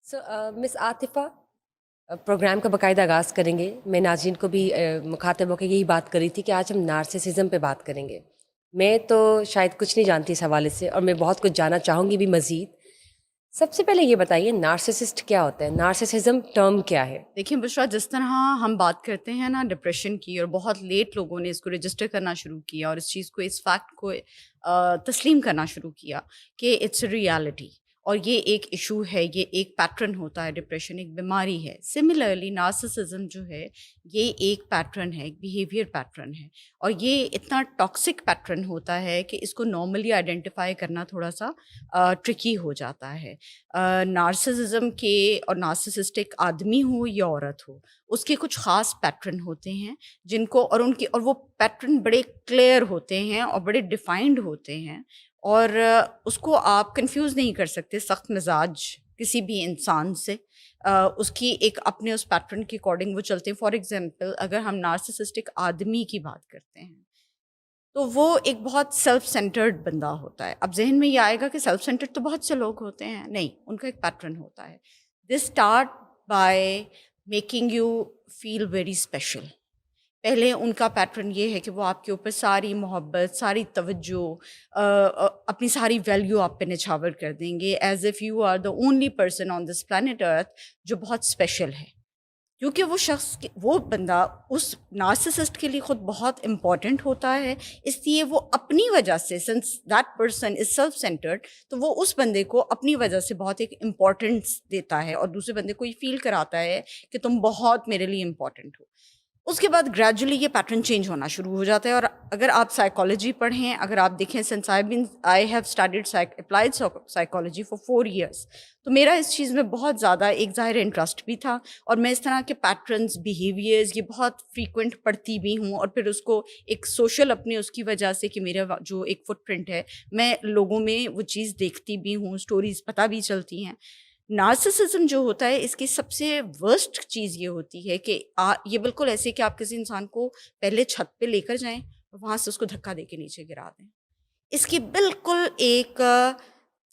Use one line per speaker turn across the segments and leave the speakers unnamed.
سو مس عاطفہ، programme کا باقاعدہ آغاز کریں گے. میں ناظرین کو بھی مخاطبوں کی یہی بات کری تھی کہ آج ہم نارسسزم پہ بات کریں گے. میں تو شاید کچھ نہیں جانتی اس حوالے سے، اور میں بہت کچھ جاننا چاہوں گی بھی مزید. سب سے پہلے یہ بتائیے نارسسسٹ کیا ہوتا ہے، نارسسزم ٹرم کیا ہے؟
دیکھیں بشرا، جس طرح ہم بات کرتے ہیں نا ڈپریشن کی، اور بہت لیٹ لوگوں نے اس کو رجسٹر کرنا شروع کیا اور اس چیز کو، اس فیکٹ کو تسلیم کرنا شروع کیا کہ اٹس اے ریالٹی اور یہ ایک ایشو ہے، یہ ایک پیٹرن ہوتا ہے. ڈپریشن ایک بیماری ہے. سملرلی نارسسزم جو ہے یہ ایک پیٹرن ہے، ایک بیہیویئر پیٹرن ہے، اور یہ اتنا ٹاکسک پیٹرن ہوتا ہے کہ اس کو نارملی آئیڈینٹیفائی کرنا تھوڑا سا ٹرکی ہو جاتا ہے. نارسسزم کے، اور نارسسسٹک آدمی ہو یا عورت ہو، اس کے کچھ خاص پیٹرن ہوتے ہیں جن کو، اور وہ پیٹرن بڑے کلیئر ہوتے ہیں اور بڑے ڈیفائنڈ ہوتے ہیں، اور اس کو آپ کنفیوز نہیں کر سکتے سخت مزاج کسی بھی انسان سے. اس کی ایک اپنے اس پیٹرن کے اکارڈنگ وہ چلتے ہیں. فار ایگزامپل، اگر ہم نارسسسٹک آدمی کی بات کرتے ہیں تو وہ ایک بہت سیلف سینٹرڈ بندہ ہوتا ہے. اب ذہن میں یہ آئے گا کہ سیلف سینٹرڈ تو بہت سے لوگ ہوتے ہیں. نہیں، ان کا ایک پیٹرن ہوتا ہے. They start by making you feel very special. پہلے ان کا پیٹرن یہ ہے کہ وہ آپ کے اوپر ساری محبت، ساری توجہ، اپنی ساری ویلیو آپ پہ نچھاور کر دیں گے، as if you are the only person on this planet earth جو بہت اسپیشل ہے. کیونکہ وہ شخص، وہ بندہ اس نارسسسٹ کے لیے خود بہت امپورٹنٹ ہوتا ہے، اس لیے وہ اپنی وجہ سے، since that person is self centred, تو وہ اس بندے کو اپنی وجہ سے بہت ایک امپورٹنس دیتا ہے اور دوسرے بندے کو یہ فیل کراتا ہے کہ تم بہت میرے لیے امپورٹنٹ ہو. اس کے بعد گریجولی یہ پیٹرن چینج ہونا شروع ہو جاتا ہے. اور اگر آپ سائیکالوجی پڑھیں، اگر آپ دیکھیں، since I have studied applied psychology for 4 years، تو میرا اس چیز میں بہت زیادہ ایک ظاہر انٹرسٹ بھی تھا، اور میں اس طرح کے پیٹرنز، بیہیویئرز یہ بہت فریکوینٹ پڑھتی بھی ہوں، اور پھر اس کو ایک سوشل اپنے اس کی وجہ سے کہ میرا جو ایک فٹ پرنٹ ہے، میں لوگوں میں وہ چیز دیکھتی بھی ہوں، اسٹوریز پتہ بھی چلتی ہیں. نارسسزم جو ہوتا ہے، اس کی سب سے ورسٹ چیز یہ ہوتی ہے کہ یہ بالکل ایسے کہ آپ کسی انسان کو پہلے چھت پہ لے کر جائیں اور وہاں سے اس کو دھکا دے کے نیچے گرا دیں. اس کی بالکل ایک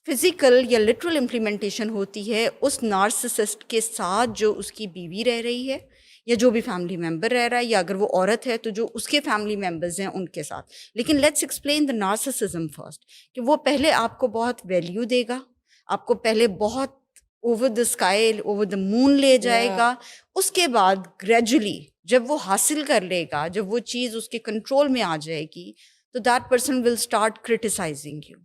فزیکل یا لٹرل امپلیمنٹیشن ہوتی ہے اس نارسسسٹ کے ساتھ جو اس کی بیوی رہ رہی ہے، یا جو بھی فیملی ممبر رہ رہا ہے، یا اگر وہ عورت ہے تو جو اس کے فیملی ممبرز ہیں ان کے ساتھ. لیکن let's explain the narcissism first, کہ وہ پہلے آپ کو بہت ویلیو دے گا، آپ کو پہلے بہت over the sky, over the moon لے جائے گا. اس کے بعد گریجولی جب وہ حاصل کر لے گا، جب وہ چیز اس کے کنٹرول میں آ جائے گی، تو that person will start criticising you.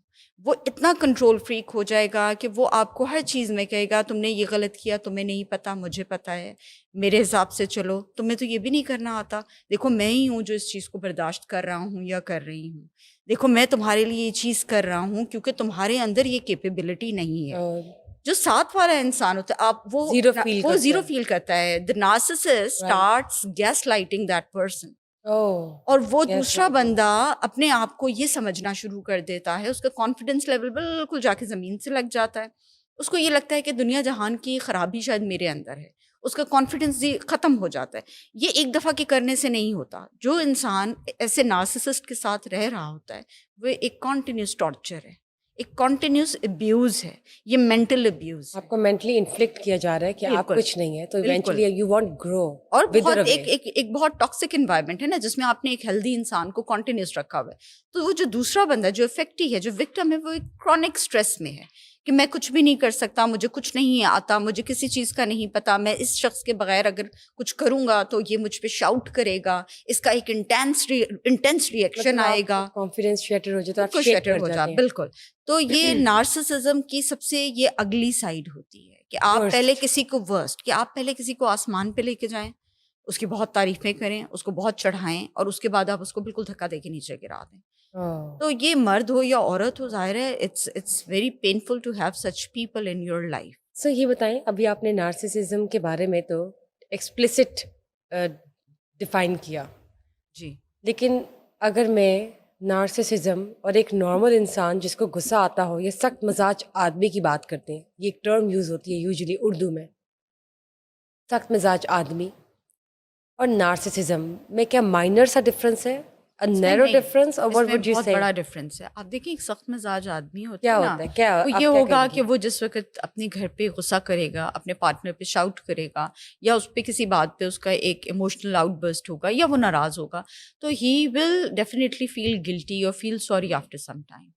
وہ اتنا کنٹرول فریک ہو جائے گا کہ وہ آپ کو ہر چیز میں کہے گا تم نے یہ غلط کیا، تمہیں نہیں پتا، مجھے پتا ہے، میرے حساب سے چلو، تمہیں تو یہ بھی نہیں کرنا آتا، دیکھو میں ہی ہوں جو اس چیز کو برداشت کر رہا ہوں یا کر رہی ہوں، دیکھو میں تمہارے لیے یہ چیز کر رہا ہوں کیونکہ تمہارے اندر یہ کیپیبلٹی نہیں ہے. جو ساتھ والا انسان ہوتا ہے، آپ وہ زیرو فیل کرتا ہے. the narcissist starts gaslighting that person. اور وہ دوسرا بندہ اپنے آپ کو یہ سمجھنا شروع کر دیتا ہے، اس کا کانفیڈنس لیول بالکل جا کے زمین سے لگ جاتا ہے. اس کو یہ لگتا ہے کہ دنیا جہان کی خرابی شاید میرے اندر ہے، اس کا کانفیڈنس ختم ہو جاتا ہے. یہ ایک دفعہ کے کرنے سے نہیں ہوتا. جو انسان ایسے نارسسسٹ کے ساتھ رہ رہا ہوتا ہے وہ ایک کنٹینیوس ٹارچر ہے، ایک کنٹینیوس ابیوز ہے، یہ مینٹل ابیوز ہے.
آپ کو مینٹلی انفلکٹ کیا جا رہا ہے کہ آپ کچھ نہیں ہے، تو ایونچولی یو وانٹ گرو.
اور بہت ایک بہت ٹاکسک انوائرمنٹ ہے نا، جس میں آپ نے ایک ہیلدی انسان کو کنٹینیوس رکھا ہوا ہے. تو وہ جو دوسرا بندہ جو افیکٹی ہے، جو وکٹم ہے، وہ ایک کرونک اسٹریس میں ہے کہ میں کچھ بھی نہیں کر سکتا، مجھے کچھ نہیں آتا، مجھے کسی چیز کا نہیں پتا، میں اس شخص کے بغیر اگر کچھ کروں گا تو یہ مجھ پہ شاؤٹ کرے گا، اس کا ایک انٹینس ریئیکشن آئے گا،
کانفیڈنس شیٹر ہو جاتا ہے،
شیٹر ہو جاتا. بالکل. تو یہ نارسسزم کی سب سے یہ اگلی سائڈ ہوتی ہے کہ آپ پہلے کسی کو کہ آپ پہلے کسی کو آسمان پہ لے کے جائیں، اس کی بہت تعریفیں کریں، اس کو بہت چڑھائیں، اور اس کے بعد آپ اس کو بالکل دھکا دے کے نیچے گرا دیں. تو یہ مرد ہو یا عورت ہو، ظاہر ہے it's very painful to have such people in your life.
Sir یہ بتائیں، ابھی آپ نے نارسسزم کے بارے میں تو ایکسپلسٹ ڈیفائن کیا
جی،
لیکن اگر میں نارسسزم اور ایک نارمل انسان جس کو غصہ آتا ہو یا سخت مزاج آدمی کی بات کرتے ہیں، یہ ایک ٹرم یوز ہوتی ہے یوزلی اردو میں، سخت مزاج آدمی اور نارسسزم میں کیا مائنر سا ڈفرینس ہے؟ A
اس میں
narrow
نہیں،
difference, or
اس
what
میں
would you
بہت
say?
بڑا ڈفرینس ہے. آپ دیکھیں ایک سخت مزاج آدمی ہوتا
کیا
ہے نا،
ہوتا ہے؟ کیا
وہ
آپ
یہ
کیا
ہوگا
کہیں
کہ
گی؟
وہ جس وقت اپنے گھر پہ غصہ کرے گا، اپنے پارٹنر پہ شاؤٹ کرے گا، یا اس پہ کسی بات پہ اس کا ایک ایموشنل آؤٹ برسٹ ہوگا، یا وہ ناراض ہوگا، تو ہی ول ڈیفینیٹلی فیل گلٹی اور feel sorry after some time.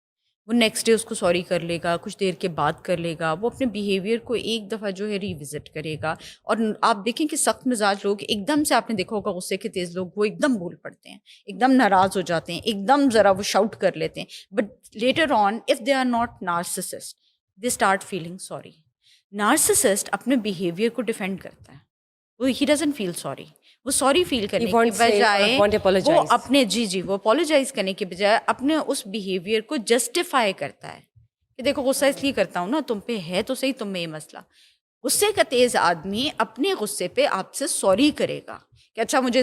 وہ نیکسٹ ڈے اس کو سوری کر لے گا، کچھ دیر کے بعد کر لے گا، وہ اپنے بیہیویئر کو ایک دفعہ جو ہے ریوزٹ کرے گا. اور آپ دیکھیں کہ سخت مزاج لوگ ایک دم سے، آپ نے دیکھا ہوگا غصے کے تیز لوگ، وہ ایک دم بول پڑتے ہیں، ایک دم ناراض ہو جاتے ہیں، ایک دم ذرا وہ شاؤٹ کر لیتے ہیں. But later on if they are not narcissist they start feeling sorry. Narcissist اپنے بیہیویئر کو ڈیفینڈ کرتا ہے، وہ ہی ڈزنٹ فیل سوری. وہ سوری فیل
He
کرنے کی
won't say or
بجائے
won't
وہ
apologize.
اپنے وہ اپولوجائز کرنے کے بجائے اپنے اس بیہیویئر کو جسٹیفائی کرتا ہے کہ دیکھو غصہ اس لیے کرتا ہوں نا، تم پہ ہے تو صحیح تم میں یہ مسئلہ. غصے کا تیز آدمی اپنے غصے پہ آپ سے سوری کرے گا کہ اچھا مجھے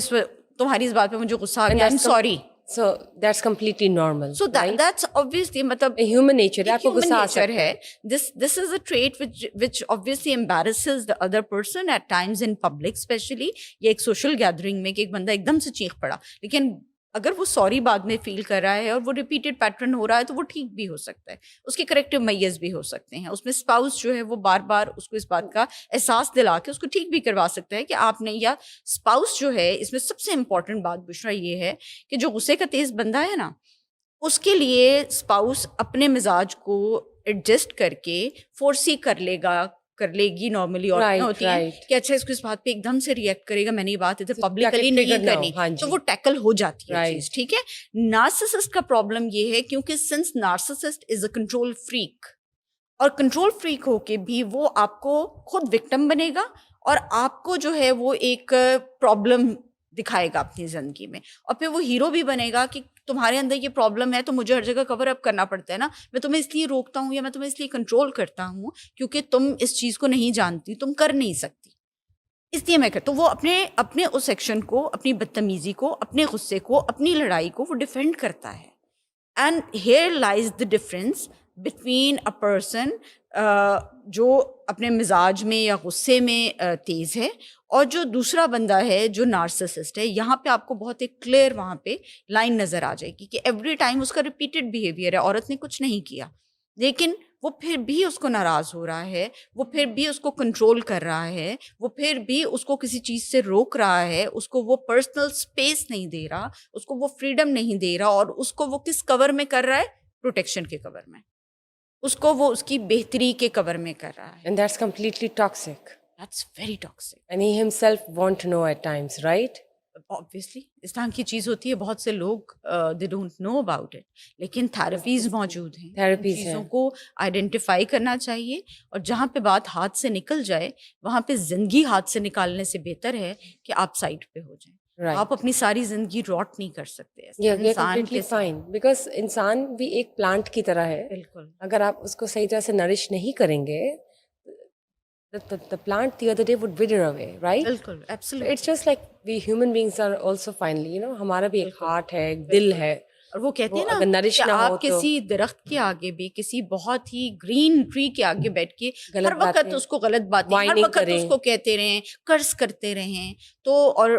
تمہاری اس بات پہ مجھے غصہ آ
And
گیا، I am sorry.
So that's completely normal,
so
right?
That's obviously مطلب
A human nature ہے، آپ کو
ہیومن
غصہ آ
نیچر
سکتا
ہے.
ہے.
This is a trait which obviously embarrasses the other person at times in public especially, یا ایک سوشل گیدرنگ میں کہ ایک بندہ ایک دم سے چیخ پڑا. لیکن اگر وہ سوری بعد میں فیل کر رہا ہے اور وہ ریپیٹڈ پیٹرن ہو رہا ہے تو وہ ٹھیک بھی ہو سکتا ہے، اس کے کریکٹیو میئرز بھی ہو سکتے ہیں. اس میں اسپاؤس جو ہے وہ بار بار اس کو اس بات کا احساس دلا کے اس کو ٹھیک بھی کروا سکتا ہے کہ آپ نے، یا اسپاؤس جو ہے اس میں سب سے امپورٹنٹ بات بشرا یہ ہے کہ جو غصے کا تیز بندہ ہے نا، اس کے لیے اسپاؤس اپنے مزاج کو ایڈجسٹ کر کے فورسی کر لے گی. نارملی عورتیں ہوتی ہیں کہ اچھا اس کو اس بات پہ ایک دم سے ریئیکٹ کرے گا، میں نے یہ بات ادھر پبلکلی نہیں کرنی، تو وہ ٹیکل ہو جاتی ہے چیز. ٹھیک ہے. نارسسسٹ کا پرابلم یہ ہے کیونکہ since narcissist is a control freak, اور کنٹرول فریک ہو کے بھی وہ آپ کو خود وکٹم بنے گا اور آپ کو جو ہے وہ ایک پرابلم دکھائے گا اپنی زندگی میں، اور پھر وہ ہیرو بھی بنے گا کہ تمہارے اندر یہ پرابلم ہے تو مجھے ہر جگہ کور اپ کرنا پڑتا ہے نا، میں تمہیں اس لیے روکتا ہوں یا میں تمہیں اس لیے کنٹرول کرتا ہوں کیونکہ تم اس چیز کو نہیں جانتی، تم کر نہیں سکتی، اس لیے میں کرتا ہوں. وہ اپنے اس ایکشن کو، اپنی بدتمیزی کو، اپنے غصے کو، اپنی لڑائی کو وہ ڈیفینڈ کرتا ہے. And here لائز the difference between a person جو اپنے مزاج میں یا غصے میں تیز ہے اور جو دوسرا بندہ ہے جو نارسسسٹ ہے. یہاں پہ آپ کو بہت ایک کلیئر وہاں پہ لائن نظر آ جائے گی کہ ایوری ٹائم اس کا ریپیٹڈ بیہیویئر ہے، عورت نے کچھ نہیں کیا لیکن وہ پھر بھی اس کو ناراض ہو رہا ہے، وہ پھر بھی اس کو کنٹرول کر رہا ہے، وہ پھر بھی اس کو کسی چیز سے روک رہا ہے، اس کو وہ پرسنل اسپیس نہیں دے رہا، اس کو وہ فریڈم نہیں دے رہا، اور اس کو وہ کس کور میں کر رہا ہے؟ پروٹیکشن کے کور میں، اس کو وہ اس کی بہتری کے کور میں کر رہا ہے.
And that's completely toxic.
That's very toxic.
And he himself won't know at times, right?
Obviously اس طرح کی چیز ہوتی ہے، بہت سے لوگ they don't know about it، لیکن تھراپیز موجود ہیں،
Therapies
چیزوں
ہیں.
کو آئیڈینٹیفائی کرنا چاہیے، اور جہاں پہ بات ہاتھ سے نکل جائے وہاں پہ زندگی ہاتھ سے نکالنے سے بہتر ہے کہ آپ سائڈ پہ ہو جائیں.
Right.
آپ اپنی ساری زندگی راٹ نہیں کر سکتے ایسے
یہ
انسان
completely
کے ساتھ.
fine because انسان بھی ایک پلانٹ کی طرح ہے.
بالکل
اگر آپ اس کو صحیح طرح سے نرش نہیں کریں گے the plant the other day would wither away, right?
بالکل
So
absolutely.
it's just like we human beings are also finally, ہمارا بھی ایک ہارٹ ہے، ایک دل ہے.
اور وہ کہتے ہیں
اگر
نا
نرش
کہ
نہ ہو
آپ
تو
کسی درخت کے آگے بھی، کسی بہت ہی گرین ٹری کے آگے بیٹھ کے
غلط
ہر وقت
باتیں،
اس کو غلط باتیں، ہر
whining
وقت
کریں.
اس کو کہتے رہیں، کرس کرتے رہیں تو، اور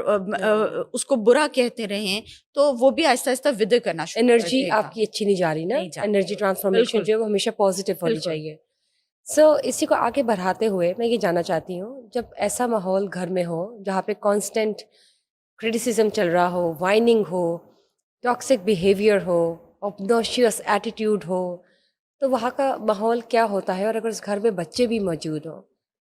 اس کو برا کہتے رہیں تو وہ بھی آہستہ آہستہ ودر کرنا شروع کر
انرجی
دے گا.
آپ کی اچھی نہیں جا رہی نا.
نہیں جاتی.
انرجی ٹرانسفارمیشن
بالکل.
جو ہے وہ ہمیشہ پازیٹیو ہونی
بالکل.
چاہیے. سو اسی کو آگے بڑھاتے ہوئے میں یہ جاننا چاہتی ہوں، جب ایسا ماحول گھر میں ہو جہاں پہ کانسٹنٹ کرٹیسزم چل رہا ہو، وائننگ ہو، ٹاکسک بیہیویئر ہو، obnoxious ایٹیٹیوڈ ہو، تو وہاں کا ماحول کیا ہوتا ہے؟ اور اگر اس گھر میں بچے بھی موجود ہوں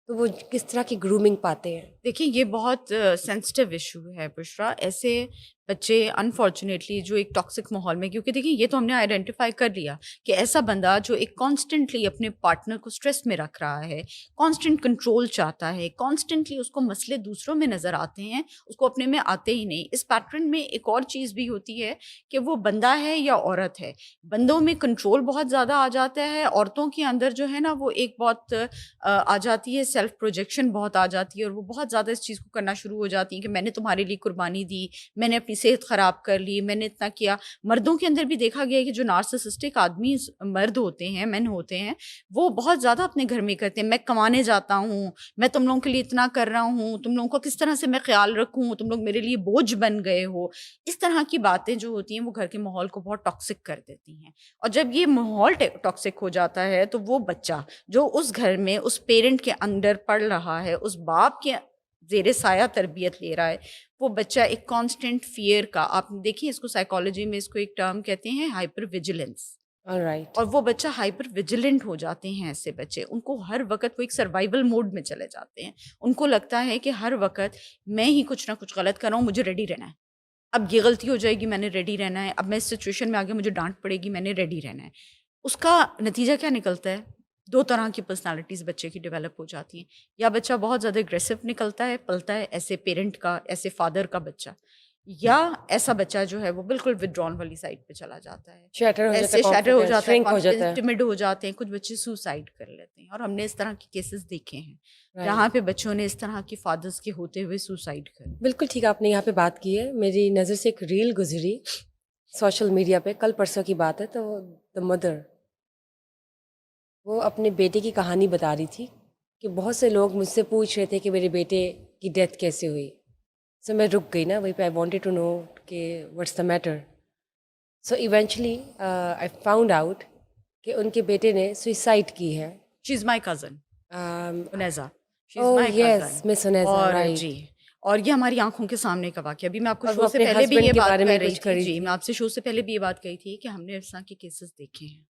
تو وہ کس طرح کی گرومنگ پاتے ہیں؟
دیکھیں یہ بہت سینسٹیو ایشو ہے بشرا. ایسے بچے انفارچونیٹلی جو ایک ٹاکسک ماحول میں، کیونکہ دیکھیں یہ تو ہم نے آئیڈینٹیفائی کر لیا کہ ایسا بندہ جو ایک کانسٹنٹلی اپنے پارٹنر کو اسٹریس میں رکھ رہا ہے، کانسٹنٹ کنٹرول چاہتا ہے، کانسٹنٹلی اس کو مسئلے دوسروں میں نظر آتے ہیں، اس کو اپنے میں آتے ہی نہیں. اس پیٹرن میں ایک اور چیز بھی ہوتی ہے کہ وہ بندہ ہے یا عورت ہے. بندوں میں کنٹرول بہت زیادہ آ جاتا ہے، عورتوں کے اندر جو ہے نا وہ ایک بہت آ جاتی ہے، سیلف پروجیکشن بہت آ جاتی ہے، اور وہ بہت زیادہ اس چیز کو کرنا شروع ہو جاتی ہیں کہ میں نے تمہارے لیے قربانی دی، میں نے اپنی صحت خراب کر لی، میں نے اتنا کیا. مردوں کے اندر بھی دیکھا گیا ہے کہ جو نارسسسٹک آدمی مرد ہوتے ہیں، مین ہوتے ہیں، وہ بہت زیادہ اپنے گھر میں کرتے ہیں. میں کمانے جاتا ہوں، میں تم لوگوں کے لیے اتنا کر رہا ہوں، تم لوگوں کو کس طرح سے میں خیال رکھوں، تم لوگ میرے لیے بوجھ بن گئے ہو. اس طرح کی باتیں جو ہوتی ہیں وہ گھر کے ماحول کو بہت ٹاکسک کر دیتی ہیں. اور جب یہ ماحول ٹاکسک ہو جاتا ہے تو وہ بچہ جو اس گھر میں اس پیرنٹ کے انڈر پڑھ رہا ہے، اس باپ کے زیر سایہ تربیت لے رہا ہے، وہ بچہ ایک کانسٹنٹ فیئر کا، آپ دیکھیں اس کو سائیکالوجی میں اس کو ایک ٹرم کہتے ہیں ہائپر ویجیلنس.
Alright.
اور وہ بچہ ہائپر ویجیلنٹ ہو جاتے ہیں. ایسے بچے ان کو ہر وقت وہ ایک سروائیول موڈ میں چلے جاتے ہیں. ان کو لگتا ہے کہ ہر وقت میں ہی کچھ نہ کچھ غلط کر رہا ہوں، مجھے ریڈی رہنا ہے. اب یہ غلطی ہو جائے گی، میں نے ریڈی رہنا ہے. اب میں اس سچویشن میں آگے مجھے ڈانٹ پڑے گی، میں نے ریڈی رہنا ہے. اس کا نتیجہ کیا نکلتا ہے؟ دو طرح کی پرسنالٹیز بچے کی ڈیولپ ہو جاتی ہیں. یا بچہ بہت زیادہ اگریسو نکلتا ہے، پلتا ہے ایسے پیرنٹ کا، ایسے فادر کا بچہ، یا ایسا بچہ جو ہے وہ بالکل ودرون والی سائڈ پہ چلا جاتا ہے،
Shatter ہو جاتا
ایسے
ہے,
شیٹر ہو
confidence,
جاتا ہے،
shrink ہو جاتا ہے.
ٹمڈ ہو جاتے ہیں. کچھ بچے سوسائڈ کر لیتے ہیں، اور ہم نے اس طرح کے کیسز دیکھے ہیں
Right.
جہاں پہ بچوں نے اس طرح کی فادرز کے ہوتے ہوئے سوسائڈ کر.
بالکل ٹھیک آپ نے یہاں پہ بات کی ہے. میری نظر سے ایک ریل گزری سوشل میڈیا پہ، کل پرسوں کی بات ہے. تو دا مدر وہ اپنے بیٹے کی کہانی بتا رہی تھی کہ بہت سے لوگ مجھ سے پوچھ رہے تھے کہ میرے بیٹے کی ڈیتھ کیسے ہوئی. سو میں رک گئی نا وہیں پہ. آئی وانٹیڈ ٹو نو کہ what's the matter. So eventually I found out کہ ان کے بیٹے نے سوئسائڈ کی ہے.
شی از مائی کزن انیزا.
یس مس انیزا،
اور
رائٹ.
جی، اور یہ ہماری آنکھوں کے سامنے کا واقعہ. ابھی میں آپ کو
اور
شو
وہ
سے
اپنے
پہلے بھی
husband
یہ
کے
بات
بارے میں
کر رہی
کچھ کر
تھی.
رہی
جی،
تھی.
میں آپ سے شو سے پہلے بھی یہ بات کہی تھی کہ ہم نے اس طرح کے کیسز دیکھے ہیں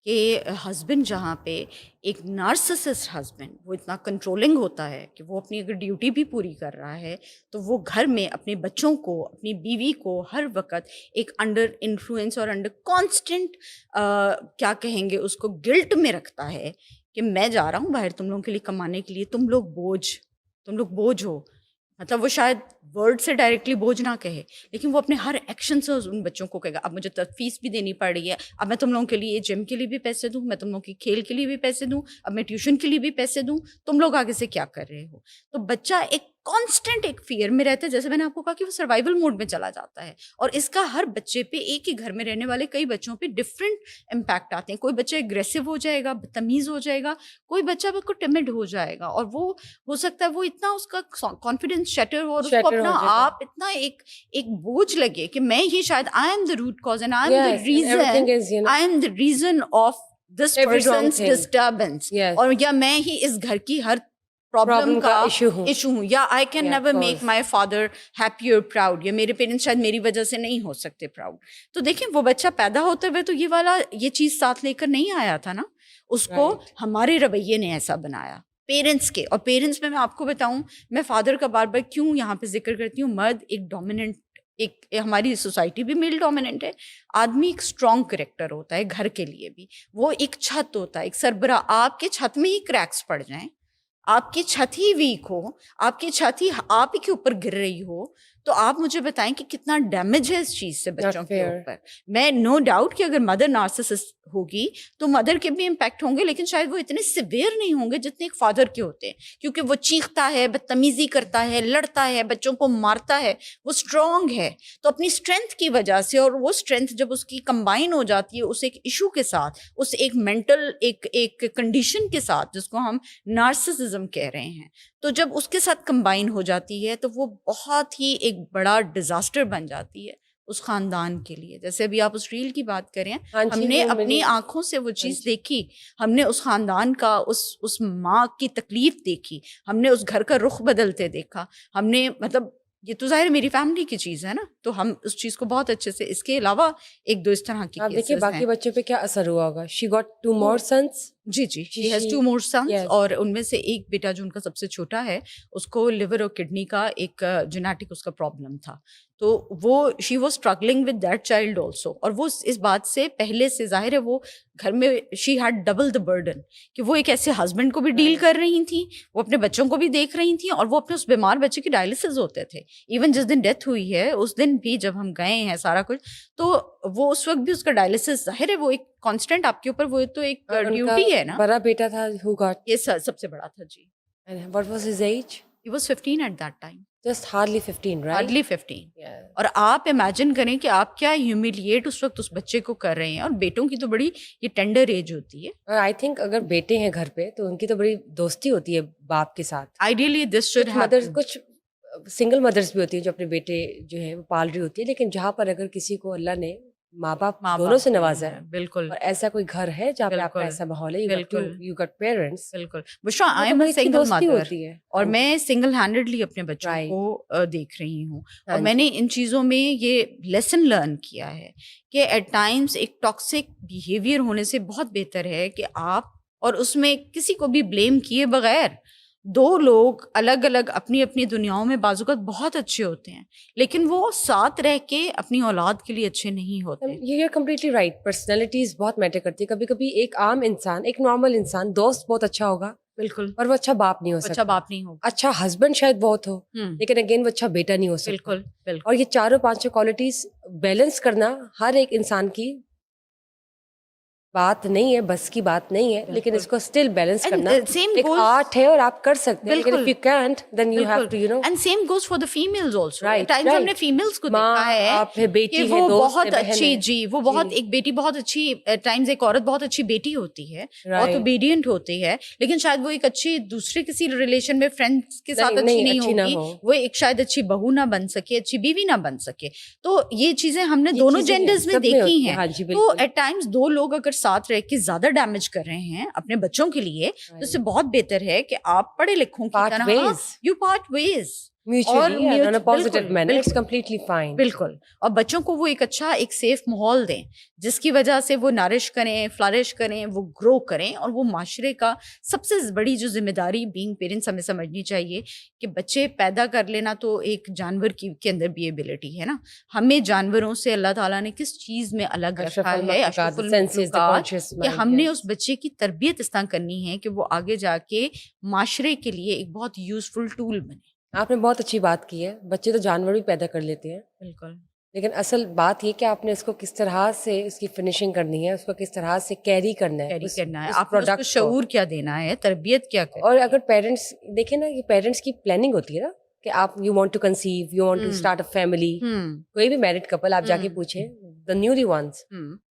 کہ ہسبینڈ جہاں پہ ایک نارسسسٹ ہسبینڈ وہ اتنا کنٹرولنگ ہوتا ہے کہ وہ اپنی اگر ڈیوٹی بھی پوری کر رہا ہے تو وہ گھر میں اپنے بچوں کو، اپنی بیوی کو ہر وقت ایک انڈر انفلوئنس اور انڈر کانسٹنٹ کیا کہیں گے اس کو گلٹ میں رکھتا ہے کہ میں جا رہا ہوں باہر تم لوگوں کے لیے کمانے کے لیے، تم لوگ بوجھ ہو. مطلب وہ شاید ورڈ سے ڈائریکٹلی بوجھ نہ کہے، لیکن وہ اپنے ہر ایکشن سے ان بچوں کو کہے گا اب مجھے فیس بھی دینی پڑ رہی ہے، اب میں تم لوگوں کے لیے جم کے لیے بھی پیسے دوں، میں تم لوگوں کی کھیل کے لیے بھی پیسے دوں، اب میں ٹیوشن کے لیے بھی پیسے دوں، تم لوگ آگے سے کیا کر رہے ہو. تو بچہ ایک کانسٹنٹ ایک فیئر میں رہتا ہے. جیسے میں نے آپ کو کہا کہ وہ سروائیول موڈ میں چلا جاتا ہے، اور اس کا ہر بچے پہ، ایک ہی گھر میں رہنے والے کئی بچوں پہ ڈفرینٹ امپیکٹ آتے ہیں. کوئی بچہ اگریسو ہو جائے گا، بدتمیز ہو جائے گا، کوئی بچہ بالکل ٹمڈ ہو جائے گا، اور وہ ہو سکتا ہے وہ اتنا اس کا کانفیڈینس شیٹر ہو اور اس کو اپنا آپ اتنا ایک بوجھ لگے کہ میں ہی شاید I am the root cause and I am the reason of this person's disturbance, اور یا میں ہی اس گھر کی ہر پرابلم کا ایشو ہوں، یا I can never make my father happy اور پراؤڈ، یا میرے پیرنٹس شاید میری وجہ سے نہیں ہو سکتے پراؤڈ. تو دیکھیں وہ بچہ پیدا ہوتے ہوئے تو یہ چیز ساتھ لے کر نہیں آیا تھا نا، اس کو ہمارے رویے نے ایسا بنایا پیرنٹس کے. اور پیرنٹس میں آپ کو بتاؤں، میں فادر کا بار بار کیوں یہاں پہ ذکر کرتی ہوں، مرد ایک ڈومیننٹ، ایک ہماری سوسائٹی بھی میل ڈومیننٹ ہے. آدمی ایک اسٹرانگ کریکٹر ہوتا ہے گھر کے لیے بھی، وہ ایک چھت ہوتا ہے، ایک سربراہ. آپ کے چھت میں ہی کریکس پڑ جائیں، آپ کی چھت ہی ویک ہو، آپ کی چھت ہی آپ ہی کے اوپر گر رہی ہو، تو آپ مجھے بتائیں کہ کتنا ڈیمیج ہے اس چیز سے بچوں کے اوپر. میں نو ڈاؤٹ کہ اگر مدر نارسسسٹ ہوگی تو مدر کے بھی امپیکٹ ہوں گے، لیکن شاید وہ اتنے سیویئر نہیں ہوں گے جتنے ایک فادر کے ہوتے ہیں، کیونکہ وہ چیختا ہے، بدتمیزی کرتا ہے، لڑتا ہے، بچوں کو مارتا ہے، وہ اسٹرانگ ہے. تو اپنی اسٹرینتھ کی وجہ سے، اور وہ اسٹرینتھ جب اس کی کمبائن ہو جاتی ہے اس ایک ایشو کے ساتھ، اس ایک مینٹل ایک کنڈیشن کے ساتھ جس کو ہم نارسسزم کہہ رہے ہیں، تو جب اس کے ساتھ کمبائن ہو جاتی ہے تو وہ بہت ہی ایک بڑا ڈیزاسٹر بن جاتی ہے اس خاندان کے لیے. جیسے ابھی آپ اس ریل کی بات کریں، ہم نے اپنی آنکھوں سے وہ چیز دیکھی، ہم نے اس خاندان کا، اس ماں کی تکلیف دیکھی، ہم نے اس گھر کا رخ بدلتے دیکھا، ہم نے مطلب یہ تو ظاہر میری فیملی کی چیز ہے نا، تو ہم اس چیز کو بہت اچھے سے، اس کے علاوہ ایک دو اس طرح کی
آپ دیکھیے باقی بچوں پہ کیا اثر ہوا ہوگا. She got 2 more sons.
جی شی ہیز 2 more sons، اور ان میں سے ایک بیٹا جو ان کا سب سے چھوٹا ہے اس کو لیور اور کڈنی کا ایک جینیٹک اس کا پرابلم تھا، تو وہ she was struggling with that child also. اور وہ اس بات سے پہلے سے ظاہر ہے وہ گھر میں she had double the burden, کہ وہ ایک ایسے ہسبینڈ کو بھی ڈیل کر رہی تھیں، وہ اپنے بچوں کو بھی دیکھ رہی تھیں، اور وہ اپنے اس بیمار بچے کی ڈائلسس ہوتے تھے. ایون جس دن ڈیتھ ہوئی ہے اس دن بھی جب ہم گئے ہیں سارا کچھ، تو وہ اس وقت بھی اس کا ڈائلسس، ظاہر ہے وہ ایک کانسٹنٹ آپ کے اوپر، وہ تو ایک ڈیوٹی ہے نا.
بڑا بیٹا تھا who got،
یہ سب سے بڑا تھا. جی.
and what was his age؟
He was 15 at that time.
Just hardly 15, right?
hardly 15.
Yeah.
اور آپ امیجن کریں کہ آپ کیا ہیومیلیٹ اس وقت اس بچے کو کر رہے ہیں. اور بیٹوں کی تو بڑی یہ ٹینڈر ایج ہوتی ہے.
اور آئی تھنک اگر بیٹے ہیں گھر پہ تو ان کی تو بڑی دوستی ہوتی ہے باپ کے ساتھ.
آئیڈیلی دس شوڈ
مدرس کچھ سنگل مدرس بھی ہوتی ہیں جو اپنے بیٹے جو ہے وہ پال رہی ہوتی ہے, لیکن جہاں پر اگر کسی کو اللہ نے ماں باپ دونوں سے نوازا ہے,
بالکل,
اور ایسا کوئی گھر ہے جہاں پہ آپ کا ایسا ماحول ہے, یو گٹ پیرنٹس,
بالکل. Bushra I am a single mother
ہوتی ہے
اور میں سنگل ہینڈڈلی اپنے بچوں کو دیکھ رہی ہوں. اور میں نے ان چیزوں میں یہ لیسن لرن کیا ہے کہ ایٹ ٹائمس ایک ٹاکسک بیہیویئر ہونے سے بہت بہتر ہے کہ آپ اور اس میں کسی کو بھی بلیم کیے بغیر دو لوگ الگ الگ اپنی اپنی دنیاؤں میں بعض اوقات بہت اچھے ہوتے ہیں, لیکن وہ ساتھ رہ کے اپنی اولاد کے لیے اچھے نہیں ہوتے.
You are completely right. Personalities بہت میٹر کرتی ہے. کبھی کبھی ایک عام انسان, ایک نارمل انسان, دوست بہت اچھا ہوگا,
بالکل,
اور وہ اچھا باپ نہیں ہو سکتا.
اچھا باپ نہیں ہوگا,
اچھا ہسبینڈ شاید بہت ہو, لیکن اگین وہ اچھا بیٹا نہیں ہو سکتا.
بالکل, بالکل.
اور یہ چاروں پانچوں کوالٹیز بیلنس کرنا ہر ایک انسان کی بات نہیں ہے, بس کی بات نہیں ہے, لیکن اس کو اسٹل بیلنس کرنا ایک آرٹ ہے اور آپ کر سکتے ہیں. لیکن if you can't, then you have to, you know.
And same goes for the females also.
Right,
times ہم نے females کو دیکھا ہے کہ وہ بہت اچھی, جی وہ بہت, ایک بیٹی بہت اچھی, ٹائمز ایک عورت بہت اچھی بیٹی ہوتی ہے, بہت اوبیڈینٹ ہوتی ہے, لیکن شاید وہ ایک اچھی دوسرے کسی ریلیشن میں فرینڈس کے ساتھ اچھی نہیں ہوگی, وہ ایک شاید اچھی بہو نہ بن سکے, اچھی بیوی نہ بن سکے. تو یہ چیزیں ہم نے دونوں جینڈرز میں دیکھی ہیں. تو ایٹ ٹائمز دو لوگ اگر ساتھ رہ کے زیادہ ڈیمیج کر رہے ہیں اپنے بچوں کے لیے, تو اس سے بہت بہتر ہے کہ آپ پڑھے لکھوں کی طرح یو پارٹ ویز بالکل, اور بچوں کو وہ ایک اچھا ایک سیف ماحول دیں جس کی وجہ سے وہ نرش کریں, فلرش کریں, وہ گرو کریں. اور وہ معاشرے کا سب سے بڑی جو ذمہ داری بینگ پیرنٹس ہمیں سمجھنی چاہیے کہ بچے پیدا کر لینا تو ایک جانور کے اندر بھی ایبلٹی ہے نا. ہمیں جانوروں سے اللہ تعالیٰ نے کس چیز میں الگ رکھا ہے, اشرف المخلوقات, کہ ہم نے اس بچے کی تربیت اس طرح کرنی ہے کہ وہ آگے جا کے معاشرے کے لیے ایک بہت یوزفل ٹول بنے.
آپ نے بہت اچھی بات کی ہے. بچے تو جانور بھی پیدا کر لیتے ہیں,
بالکل,
لیکن اصل بات یہ کہ آپ نے اس کو کس طرح سے اس کی فنیشنگ کرنی ہے, اس کو کس طرح سے کیری کرنا ہے,
آپ کو شعور کیا دینا ہے, تربیت کیا کرنا.
اور اگر پیرنٹس دیکھیں نا, یہ پیرنٹس کی پلاننگ ہوتی ہے نا کہ آپ you want to conceive, you want to start a family. کوئی بھی میرڈ کپل آپ جا کے پوچھیں, the newly ones,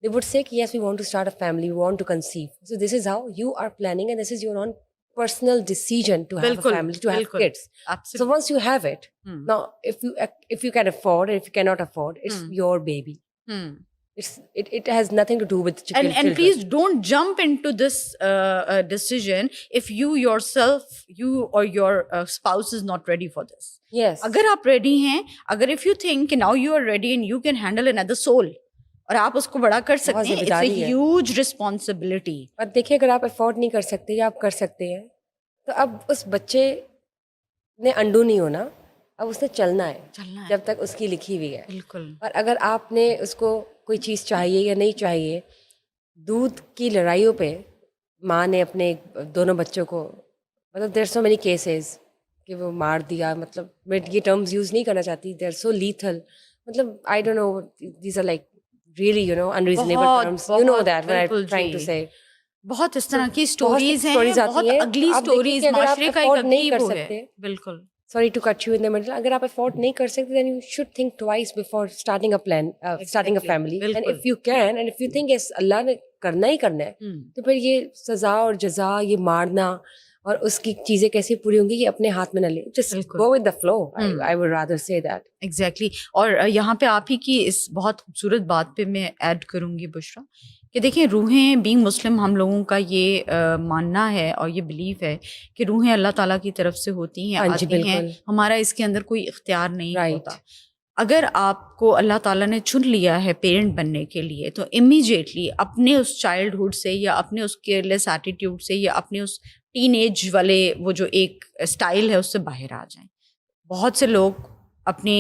they would say yes, we want to start a family, we want to conceive. So this is how you are planning, and this is your own personal decision to have a family, to have kids. Absolutely. So once you have it, now if you can afford, and if you cannot afford, it's your baby. It has nothing to do with children.
And please don't jump into this decision if you yourself, you or your spouse is not ready for this.
Yes.
اگر آپ ready ہیں, اگر if you think now you are ready and you can handle another soul, اور آپ اس کو بڑا کر سکتے ہیں, it's a huge responsibility.
اور دیکھیں اگر آپ افورڈ نہیں کر سکتے یا آپ کر سکتے ہیں, تو اب اس بچے نے انڈو نہیں ہونا, اب اس نے چلنا ہے جب تک اس کی لکھی ہوئی ہے.
بالکل.
اور اگر آپ نے اس کو کوئی چیز چاہیے یا نہیں چاہیے, دودھ کی لڑائیوں پہ ماں نے اپنے دونوں بچوں کو, مطلب دیر سو مینی کیسز کہ وہ مار دیا, مطلب میں یہ ٹرمز یوز نہیں کرنا چاہتی, دیر سو لیتھل, مطلب I don't know, these are like really, you know, unreasonable terms. You know that what I'm trying to say.
بہت اس طرح کی سٹوریز ہیں, بہت اگلی سٹوریز معاشرے کا ایک عقیب ہو ہے. بالکل.
Sorry to cut you in the middle. اگر آپ افورڈ نہیں کر سکتے, then you should think twice before starting a plan, starting a family. And if you can, and if you think yes, اللہ نے کرنا ہی کرنا ہے, تو پھر یہ سزا اور جزا, یہ مارنا اور اس کی چیزیں کیسے پوری ہوں گی, یہ اپنے ہاتھ میں نہ لیں. Just go with the flow. I would rather say that.
Exactly. اور یہاں پہ آپ ہی کی اس بہت خوبصورت بات پہ میں ایڈ کروں گی بشرا, کہ دیکھیں روحیں, بینگ مسلم ہم لوگوں کا یہ ماننا ہے اور یہ بلیف ہے کہ روحیں اللہ تعالیٰ کی طرف سے ہوتی ہیں, آتی ہیں, ہمارا اس کے اندر کوئی اختیار نہیں ہوتا. اگر آپ کو اللہ تعالیٰ نے چن لیا ہے پیرنٹ بننے کے لیے, تو امیجیٹلی اپنے اس چائلڈہڈ سے یا اپنے اس کیئرلیس ایٹیٹیوڈ سے یا اپنے اس ٹین ایج والے وہ جو ایک اسٹائل ہے اس سے باہر آ جائیں. بہت سے لوگ اپنے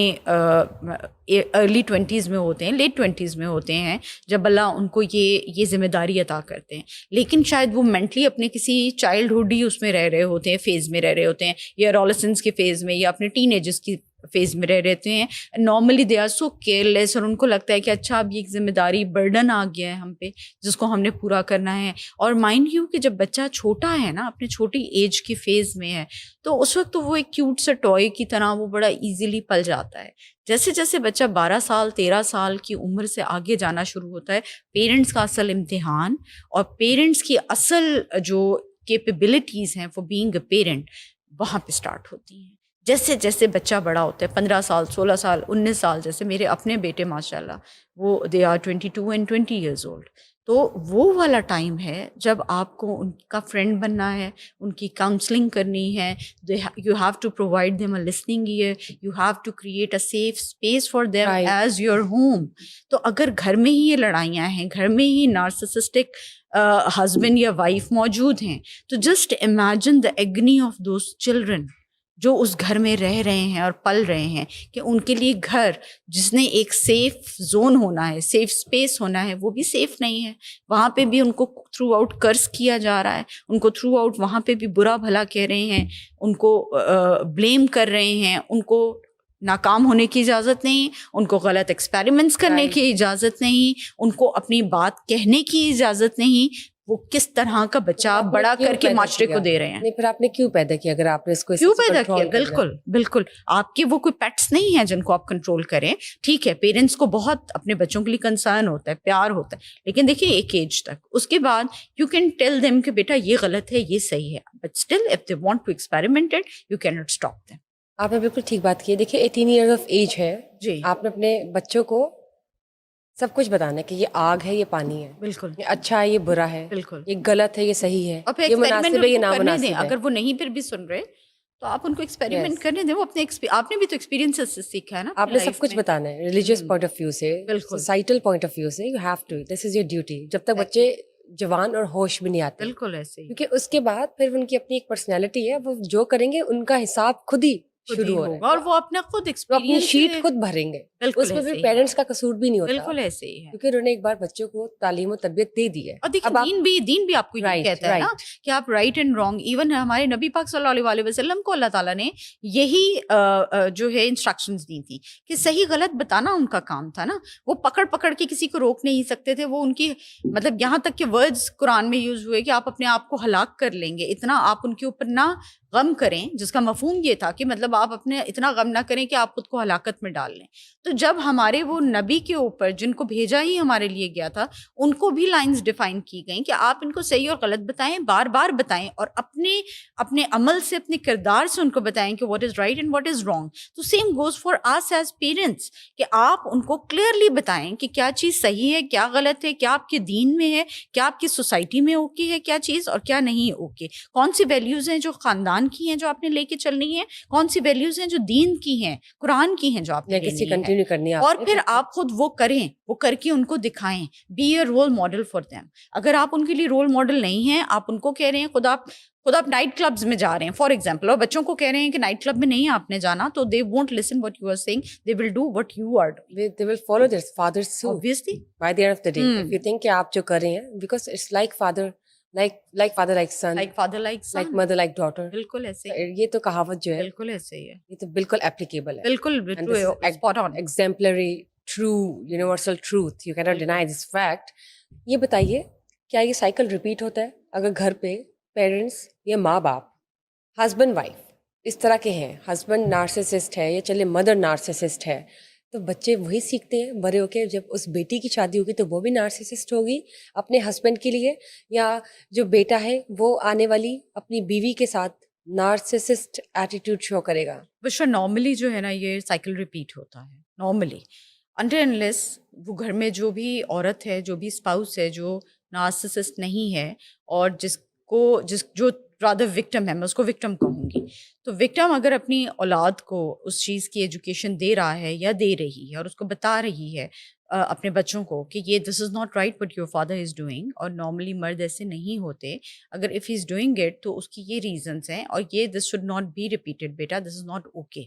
ارلی 20s میں ہوتے ہیں, لیٹ 20s میں ہوتے ہیں, جب اللہ ان کو یہ ذمہ داری عطا کرتے ہیں, لیکن شاید وہ مینٹلی اپنے کسی چائلڈہڈ ہی اس میں رہ رہے ہوتے ہیں, فیز میں رہ رہے ہوتے ہیں, یا ایڈولسنس کے فیز میں, یا اپنے ٹین ایجز کی فیز میں رہتے ہیں. Normally they are so careless, اور ان کو لگتا ہے کہ اچھا اب یہ ایک ذمہ داری برڈن آ گیا ہے ہم پہ جس کو ہم نے پورا کرنا ہے. اور مائنڈ یو کہ جب بچہ چھوٹا ہے نا, اپنے چھوٹی ایج کی فیز میں ہے, تو اس وقت تو وہ ایک کیوٹ سے ٹوائے کی طرح وہ بڑا ایزیلی پل جاتا ہے. جیسے جیسے بچہ 12 سال 13 سال کی عمر سے آگے جانا شروع ہوتا ہے, پیرنٹس کا اصل امتحان اور پیرنٹس کی اصل جو کیپیبلٹیز ہیں فار بینگ اے پیرنٹ وہاں پہ اسٹارٹ ہوتی ہیں. جیسے جیسے بچہ بڑا ہوتا ہے, 15 سال 16 سال 19 سال, جیسے میرے اپنے بیٹے ماشاء اللہ وہ they are 22 and 20 years old, تو وہ والا ٹائم ہے جب آپ کو ان کا فرینڈ بننا ہے, ان کی کاؤنسلنگ کرنی ہے. You have to provide them a listening ear, you have to create a safe space for them as your home. تو اگر گھر میں ہی یہ لڑائیاں ہیں, گھر میں ہی نارسسسٹک ہسبینڈ یا وائف موجود ہیں, تو just imagine the agony of those children جو اس گھر میں رہ رہے ہیں اور پل رہے ہیں, کہ ان کے لیے گھر جس نے ایک سیف زون ہونا ہے, سیف اسپیس ہونا ہے, وہ بھی سیف نہیں ہے. وہاں پہ بھی ان کو تھرو آؤٹ کرس کیا جا رہا ہے, ان کو تھرو آؤٹ وہاں پہ بھی برا بھلا کہہ رہے ہیں, ان کو بلیم کر رہے ہیں, ان کو ناکام ہونے کی اجازت نہیں, ان کو غلط ایکسپیریمنٹس کرنے کی اجازت نہیں, ان کو اپنی بات کہنے کی اجازت نہیں. وہ کس طرح کا بچہ بڑا کر کے معاشرے کو دے رہے ہیں.
نہیں, پھر آپ نے کیوں پیدا کیا اگر آپ نے اس کو
کیوں پیدا کیا؟ بالکل بالکل, آپ کے وہ کوئی پیٹس نہیں ہیں جن کو آپ کنٹرول کریں. ٹھیک ہے, پیرنٹس کو بہت اپنے بچوں کے لیے کنسرن ہوتا ہے, پیار ہوتا ہے, لیکن دیکھیے ایک ایج تک, اس کے بعد یو کین ٹیل دیم کہ بیٹا یہ غلط ہے, یہ صحیح ہے, but still if they want to experiment it you can not stop them.
آپ نے بالکل ٹھیک بات کی ہے. دیکھیے 18 ایئرز آف ایج ہے
جی,
آپ نے اپنے بچوں کو سب کچھ بتانا ہے کہ یہ آگ ہے, یہ پانی ہے,
بالکل
یہ اچھا ہے, یہ برا ہے,
بالکل.
یہ غلط ہے, یہ صحیح ہے,
اور پھر
یہ مناسب ہے, یہ
ایکسپیریمنٹ کرنے دیں.
نامناسب ہے.
اگر وہ نہیں پھر بھی سن رہے تو آپ ان کو ایکسپیریمنٹ
Yes.
کرنے دیں. وہ اپنے آپ نے بھی تو ایکسپیرینس سے سیکھا ہے نا
آپ نے سب کچھ بتانا ہے, ریلیجیس پوائنٹ آف ویو سے,
بالکل.
سوسائٹل پوائنٹ آف ویو سے. You have to, this is your duty, جب تک بچے جوان اور ہوش بھی نہیں آتے.
بالکل ایسے ہی,
کیونکہ اس کے بعد پھر ان کی اپنی ایک پرسنالٹی ہے, وہ جو کریں گے ان کا حساب خود ہی شروع ہوگا,
اور وہ اپنا خود
وہ اپنی
ایکسپیرینس
شیٹ خود بھریں گے. اس میں پھر پیرنٹس کا قصور بھی نہیں ہوتا.
بالکل ایسے ہی ہے.
کیونکہ انہوں نے ایک بار بچوں کو تعلیم و تربیت دے دی ہے.
اور دیکھیں دین بھی آپ کو یہ کہتا ہے نا کہ آپ رائٹ اینڈ رانگ, ایون ہمارے نبی پاک صلی اللہ علیہ وسلم کو اللہ تعالیٰ نے یہی جو ہے انسٹرکشنز دی تھی کہ صحیح غلط بتانا ان کا کام تھا نا. وہ پکڑ پکڑ کے کسی کو روک نہیں سکتے تھے. وہ ان کی مطلب یہاں تک کہ ورڈز قرآن میں یوز ہوئے کہ آپ اپنے آپ کو ہلاک کر لیں گے, اتنا آپ ان کے اوپر نہ غم کریں, جس کا مفہوم یہ تھا کہ مطلب آپ اپنے اتنا غم نہ کریں کہ آپ خود کو ہلاکت میں ڈال لیں. تو جب ہمارے وہ نبی کے اوپر جن کو بھیجا ہی ہمارے لیے گیا تھا, ان کو بھی لائنز ڈیفائن کی گئیں کہ آپ ان کو صحیح اور غلط بتائیں, بار بار بتائیں, اور اپنے عمل سے, اپنے کردار سے ان کو بتائیں کہ what is right and what is wrong. تو same goes for us as parents کہ آپ ان کو کلیئرلی بتائیں کہ کیا چیز صحیح ہے, کیا غلط ہے, کیا آپ کے دین میں ہے, کیا آپ کی سوسائٹی میں اوکے ہے کیا چیز, اور کیا نہیں اوکے. کون سی ویلیوز ہیں جو خاندان کی ہیں جو آپ نے لے کے چلنی ہے, کون سی ویلیوز ہیں جو دین کی ہیں, قرآن کی ہیں جو آپ نے
کنٹینیو کرنی ہے,
اور پھر آپ خود وہ کریں, وہ کر کے ان کو دکھائیں. Be a role model for them. اگر آپ ان کے لیے رول ماڈل نہیں ہیں, آپ ان کو کہہ رہے ہیں خود آپ نائٹ کلبز میں جا رہے ہیں فار ایگزامپل, اور بچوں کو کہہ رہے ہیں کہ نائٹ کلب میں نہیں آپ نے جانا, تو they won't listen what you are saying, they will do what you are doing.
they will follow their father's suit
obviously
by the end of the day. If you think کہ آپ جو کر رہے ہیں, because it's like father like son,
like father like son,
like mother like daughter.
بالکل ایسے ہی,
یہ تو کہاوت جو ہے
بالکل ایسے ہی ہے,
یہ تو بالکل ایپلیکیبل ہے.
بالکل spot on.
Exemplary, true, universal truth. You cannot deny this fact. یہ بتائیے کیا یہ سائیکل ریپیٹ ہوتا ہے اگر گھر پہ پیرنٹس یا ماں باپ, ہسبینڈ وائف اس طرح کے ہیں, ہسبینڈ نارسسسٹ ہے یا چلے مدر نارسسسٹ ہے, تو بچے وہی سیکھتے ہیں بڑے ہو کے. جب اس بیٹی کی شادی ہوگی تو وہ بھی نارسسسٹ ہوگی اپنے ہسبینڈ کے لیے, یا جو بیٹا ہے وہ آنے والی اپنی بیوی کے ساتھ نارسسسٹ ایٹیٹیوڈ شو کرے گا.
بشر نارملی جو ہے نا یہ سائیکل ریپیٹ ہوتا ہے نارملی, انٹل انلیس وہ گھر میں جو بھی عورت ہے, جو بھی اسپاؤس ہے جو نارسسسٹ نہیں ہے, اور جو رادر وکٹم ہے, میں اس کو وکٹم کہوں گی, تو وکٹم اگر اپنی اولاد کو اس چیز کی ایجوکیشن دے رہا ہے یا دے رہی ہے, اور اس کو بتا رہی ہے اپنے بچوں کو کہ یہ this is not right what your father is doing, اور نارملی مرد ایسے نہیں ہوتے, اگر if he is doing it تو اس کی یہ ریزنس ہیں, اور یہ this should not be repeated بیٹا, دس از ناٹ اوکے.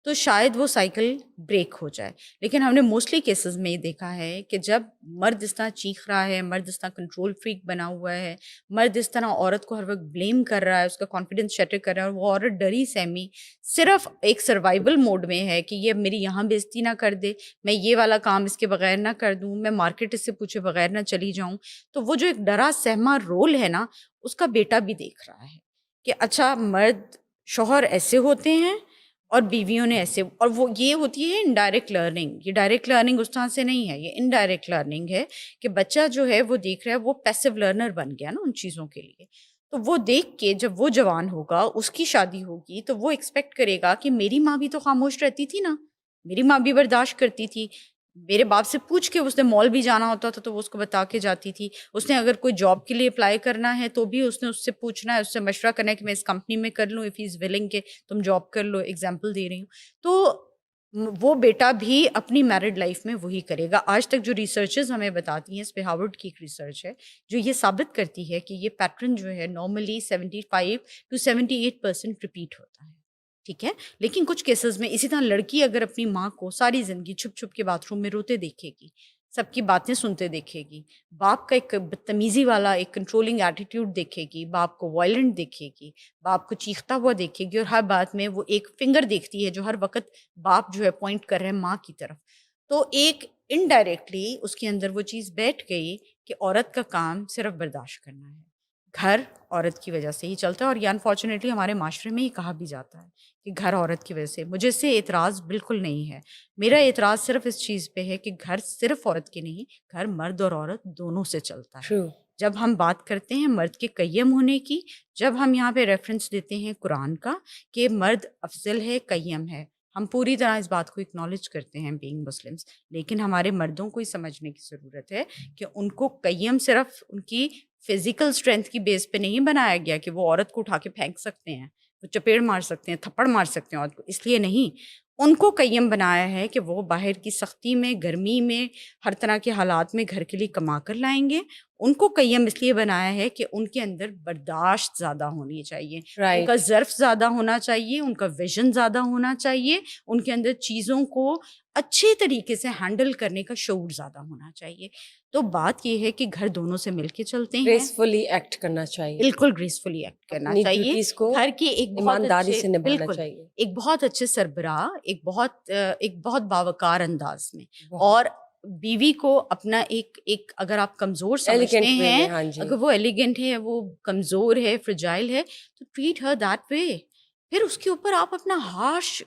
تو شاید وہ سائیکل بریک ہو جائے. لیکن ہم نے موسٹلی کیسز میں یہ دیکھا ہے کہ جب مرد اس طرح چیخ رہا ہے, مرد اس طرح کنٹرول فریک بنا ہوا ہے, مرد اس طرح عورت کو ہر وقت بلیم کر رہا ہے, اس کا کانفیڈنس شیٹر کر رہا ہے, اور وہ عورت ڈری سہمی صرف ایک سروائیول موڈ میں ہے کہ یہ میری یہاں بےزتی نہ کر دے, میں یہ والا کام اس کے بغیر نہ کر دوں, میں مارکیٹ اس سے پوچھے بغیر نہ چلی جاؤں, تو وہ جو ایک ڈرا سہما رول ہے نا, اس کا بیٹا بھی دیکھ رہا ہے کہ اچھا مرد شوہر ایسے ہوتے ہیں اور بیویوں نے ایسے, اور وہ یہ ہوتی ہے انڈائریکٹ لرننگ. یہ ڈائریکٹ لرننگ اس طرح سے نہیں ہے, یہ انڈائریکٹ لرننگ ہے کہ بچہ جو ہے وہ دیکھ رہا ہے, وہ پیسو لرنر بن گیا نا ان چیزوں کے لیے. تو وہ دیکھ کے جب وہ جوان ہوگا, اس کی شادی ہوگی, تو وہ ایکسپیکٹ کرے گا کہ میری ماں بھی تو خاموش رہتی تھی نا, میری ماں بھی برداشت کرتی تھی, میرے باپ سے پوچھ کے اس نے مال بھی جانا ہوتا تھا تو وہ اس کو بتا کے جاتی تھی, اس نے اگر کوئی جاب کے لیے اپلائی کرنا ہے تو بھی اس نے اس سے پوچھنا ہے, اس سے مشورہ کرنا ہے کہ میں اس کمپنی میں کر لوں, اف ہی از ولنگ کہ تم جاب کر لو, ایگزامپل دے رہی ہوں. تو وہ بیٹا بھی اپنی میرڈ لائف میں وہی کرے گا. آج تک جو ریسرچز ہمیں بتاتی ہیں, اس پہ ہارورڈ کی ایک ریسرچ ہے جو یہ ثابت کرتی ہے کہ یہ پیٹرن جو ہے نارملی 75 to 78% ریپیٹ ہوتا ہے. ٹھیک ہے, لیکن کچھ کیسز میں اسی طرح لڑکی اگر اپنی ماں کو ساری زندگی چھپ چھپ کے باتھ روم میں روتے دیکھے گی, سب کی باتیں سنتے دیکھے گی, باپ کا ایک بدتمیزی والا ایک کنٹرولنگ ایٹیٹیوڈ دیکھے گی, باپ کو وائلنٹ دیکھے گی, باپ کو چیختا ہوا دیکھے گی, اور ہر بات میں وہ ایک فنگر دیکھتی ہے جو ہر وقت باپ جو ہے پوائنٹ کر رہے ہیں ماں کی طرف, تو ایک انڈائریکٹلی اس کے اندر وہ چیز بیٹھ گئی کہ عورت کا کام صرف برداشت کرنا ہے. گھر عورت کی وجہ سے ہی چلتا ہے, اور یہ انفارچونیٹلی ہمارے معاشرے میں ہی کہا بھی جاتا ہے کہ گھر عورت کی وجہ سے. مجھے اس سے اعتراض بالکل نہیں ہے, میرا اعتراض صرف اس چیز پہ ہے کہ گھر صرف عورت کے نہیں, گھر مرد اور عورت دونوں سے چلتا ہے.
True.
جب ہم بات کرتے ہیں مرد کے قیم ہونے کی, جب ہم یہاں پہ ریفرنس دیتے ہیں قرآن کا کہ مرد افضل ہے, قیم ہے, ہم پوری طرح اس بات کو اکنالج کرتے ہیں بینگ مسلمس, لیکن ہمارے مردوں کو یہ سمجھنے کی ضرورت ہے کہ ان کو قیم صرف ان کی فزیکل اسٹرینتھ کی بیس پہ نہیں بنایا گیا کہ وہ عورت کو اٹھا کے پھینک سکتے ہیں, وہ چپیڑ مار سکتے ہیں, تھپڑ مار سکتے ہیں عورت کو, اس لیے نہیں. ان کو قیم بنایا ہے کہ وہ باہر کی سختی میں, گرمی میں, ہر طرح کے حالات میں گھر کے لیے کما کر لائیں گے. ان کو قیم اس لیے بنایا ہے کہ ان کے اندر برداشت زیادہ ہونی چاہیے, ان کا ظرف زیادہ ہونا چاہیے, ان کا ویژن زیادہ ہونا چاہیے, ان کے اندر چیزوں کو اچھے طریقے سے ہینڈل کرنے کا شعور زیادہ ہونا چاہیے. تو بات یہ ہے کہ گھر دونوں سے مل کے چلتے ہیں,
گریسفلی ایکٹ کرنا چاہیے,
بالکل گریسفلی ایکٹ کرنا
اپنی
چاہیے,
ڈیوٹیز کو
گھر کے ایک بہت
ایمانداری
اچھے,
سے نبھانا
بالکل
چاہیے.
ایک بہت اچھے سربراہ, ایک بہت باوقار انداز میں, اور بیوی کو اپنا ایک اگر آپ کمزور سمجھتے
Elegant way میں,
ہیں,
ہاں جی.
اگر وہ ایلیگنٹ ہے, وہ کمزور ہے, فرجائل ہے, تو ٹریٹ ہر دیٹ وے. پھر اس کے اوپر آپ اپنا ہارش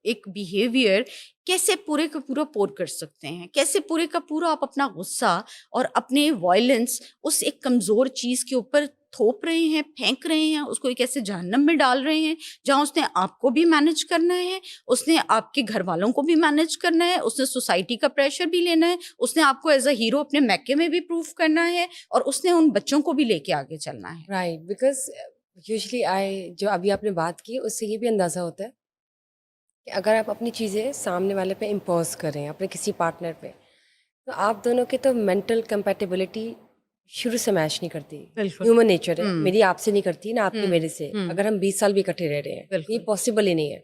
ایک بیہیویئر کیسے پورے کا پورا پور کر سکتے ہیں, کیسے پورے کا پورا آپ اپنا غصہ اور اپنے وائلنس اس ایک کمزور چیز کے اوپر تھوپ رہے ہیں, پھینک رہے ہیں, اس کو ایک ایسے جہنم میں ڈال رہے ہیں جہاں اس نے آپ کو بھی مینج کرنا ہے, اس نے آپ کے گھر والوں کو بھی مینج کرنا ہے, اس نے سوسائٹی کا پریشر بھی لینا ہے, اس نے آپ کو ایز اے ہیرو اپنے میکے میں بھی پروف کرنا ہے, اور اس نے ان بچوں کو بھی لے کے آگے چلنا ہے.
رائٹ, بیکاز یوزلی جو ابھی آپ نے بات کی اس سے یہ بھی اندازہ ہوتا ہے کہ اگر آپ اپنی چیزیں سامنے والے پہ امپوز کریں, اپنے کسی پارٹنر پہ, تو آپ دونوں کی تو مینٹل کمپیٹیبلٹی شروع سے میچ نہیں کرتی. ہیومن نیچر ہے, میری آپ سے نہیں کرتی نا آپ کی میرے سے, اگر ہم 20 سال بھی اکٹھے رہ رہے ہیں, یہ پاسبل ہی نہیں ہے.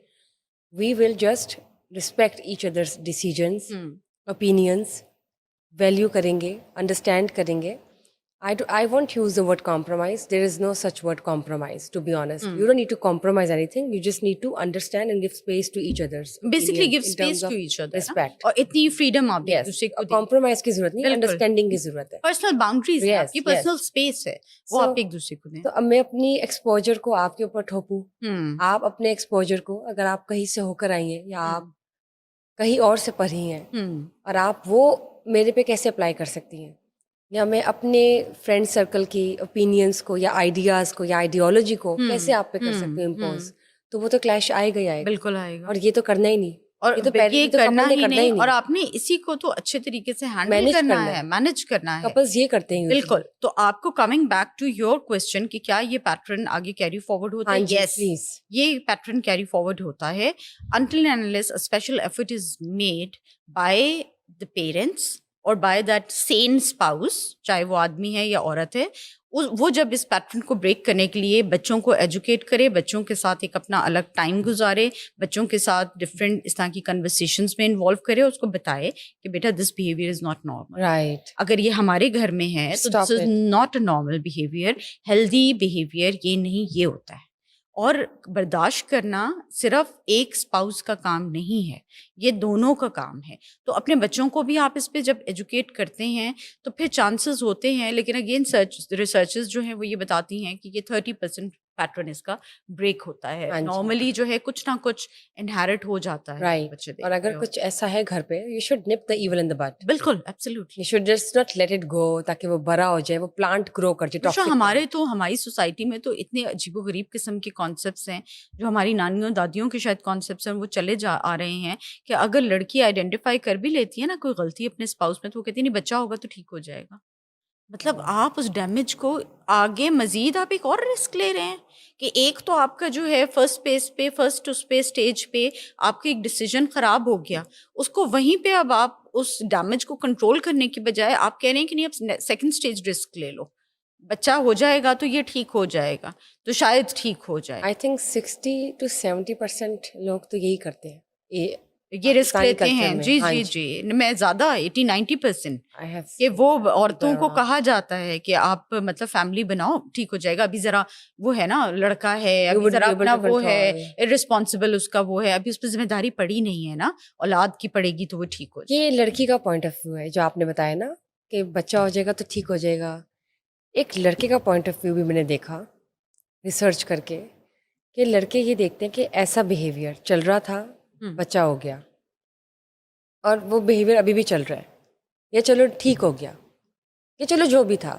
We will just respect each other's decisions, opinions, value کریں گے, انڈرسٹینڈ کریں گے. I won't use the word compromise. There is no such word compromise, to be honest. You don't need to compromise anything. You just need to understand and give space to each other's
Basically give
opinions in
space
terms of
to each other,
respect.
اور اتنی freedom آپ ایک
Yes.
دوسرے کو دیں.
Compromise کی ضرورت نہیں,
بالکل.
understanding کی ضرورت ہے.
پرسنل باؤنڈریز ہے,
Yes,
آپ کی
yes.
پرسنل اسپیس ہے, وہ
So-
آپ ایک دوسرے کو دیں.
تو اب میں اپنی ایکسپوجر کو آپ کے اوپر ٹھوپوں, آپ اپنے ایکسپوجر کو, اگر آپ کہیں سے ہو کر آئی ہیں یا آپ کہیں اور سے پڑھی ہیں, اور آپ وہ میرے پہ کیسے اپلائی کر سکتی ہیں, یا میں اپنے فرینڈ سرکل کی اوپینینس کو یا آئیڈیاز کو یا آئیڈیالوجی کو کیسے آپ پہ کر سکتے ہوں امپوز, تو وہ تو کلیش آئے گا ہی آئے گا.
بالکل آئے گا,
اور یہ تو کرنا ہی نہیں,
اور
یہ
یہ
تو
کرنا
couple نے
ہی نہیں, اور
نہیں.
آپ نے اسی کو تو اچھے طریقے سے ہینڈل
Manage
کرنا
کرنا
ہے, مینج کرنا ہے.
کپلز یہ کرتے ہیں
بالکل. تو آپ کو coming back to your question کہ کیا یہ پیٹرن آگے کیری فارورڈ ہوتا ہے,
یس پلیز,
یہ پیٹرن کیری فارورڈ ہوتا ہے until and unless a special effort is made by the parents اور بائی دیٹ سین اسپاؤس، چاہے وہ آدمی ہے یا عورت ہے، وہ جب اس پیٹرن کو بریک کرنے کے لیے بچوں کو ایجوکیٹ کرے، بچوں کے ساتھ ایک اپنا الگ ٹائم گزارے، بچوں کے ساتھ ڈفرینٹ اس طرح کی کنورسیشنز میں انوالو کرے، اس کو بتائے کہ بیٹا this behaviour is not normal.
Right.
اگر یہ ہمارے گھر میں ہے تو
Stop
this is
it.
Not a normal behaviour. Healthy behaviour یہ نہیں، یہ ہوتا ہے. اور برداشت کرنا صرف ایک اسپاؤس کا کام نہیں ہے، یہ دونوں کا کام ہے. تو اپنے بچوں کو بھی آپ اس پہ جب ایجوکیٹ کرتے ہیں تو پھر چانسز ہوتے ہیں. لیکن اگین ریسرچز جو ہیں وہ یہ بتاتی ہیں کہ یہ 30% پیٹرن اس کا بریک ہوتا ہے.
ہاں جی.
نارملی جو ہے کچھ نہ کچھ انہیرٹ ہو جاتا ہے.
رائٹ.
بچے
اور اگر کچھ ایسا ہے گھر پہ، you should nip the evil in the bud.
بالکل absolutely.
You should just not let it go, تاکہ وہ بڑا ہو جائے، وہ پلانٹ گرو کر جائے.
ہماری سوسائٹی میں تو اتنے عجیب و غریب قسم کے کانسیپٹس ہیں جو ہماری نانیوں دادیوں کے شاید کانسیپٹس ہیں، وہ چلے آ رہے ہیں کہ اگر لڑکی آئیڈینٹیفائی کر بھی لیتی ہے نا کوئی غلطی اپنے اسپاؤس میں، تو وہ کہتی ہے نہیں بچہ ہوگا تو ٹھیک ہو جائے گا. مطلب آپ اس ڈیمیج کو آگے مزید آپ ایک اور رسک لے رہے ہیں کہ ایک تو آپ کا جو ہے فرسٹ اسٹیج پہ آپ کا ایک ڈیسیجن خراب ہو گیا، اس کو وہیں پہ اب آپ اس ڈیمیج کو کنٹرول کرنے کی بجائے آپ کہہ رہے ہیں کہ نہیں اب سیکنڈ اسٹیج رسک لے لو، بچہ ہو جائے گا تو یہ ٹھیک ہو جائے گا، تو شاید ٹھیک ہو جائے.
آئی تھنک 60 to 70% لوگ تو یہی کرتے ہیں،
یہ رسک
پاکستانی
لیتے ہیں.
culture میں.
جی
ہاں
جی جی میں زیادہ 80-90%
I have
کہ وہ عورتوں کو
around.
کہا جاتا ہے کہ آپ مطلب فیملی بناؤ ٹھیک ہو جائے گا، ابھی ذرا وہ ہے نا لڑکا ہے،
You
ابھی
would
ذرا
be able
اپنا
to
وہ ہے
control.
irresponsible اس کا وہ ہے، ابھی اس پہ ذمہ داری پڑی نہیں ہے نا، اولاد کی پڑے گی تو وہ ٹھیک ہو جائے.
یہ لڑکی کا پوائنٹ آف ویو ہے جو آپ نے بتایا نا کہ بچہ ہو جائے گا تو ٹھیک ہو جائے گا. ایک لڑکے کا پوائنٹ آف ویو بھی میں نے دیکھا ریسرچ کر کے، کہ لڑکے یہ دیکھتے ہیں کہ ایسا بیہیویئر چل رہا تھا، بچہ ہو گیا، اور وہ بیہیویئر ابھی بھی چل رہا ہے، یا چلو ٹھیک ہو گیا، یا چلو جو بھی تھا.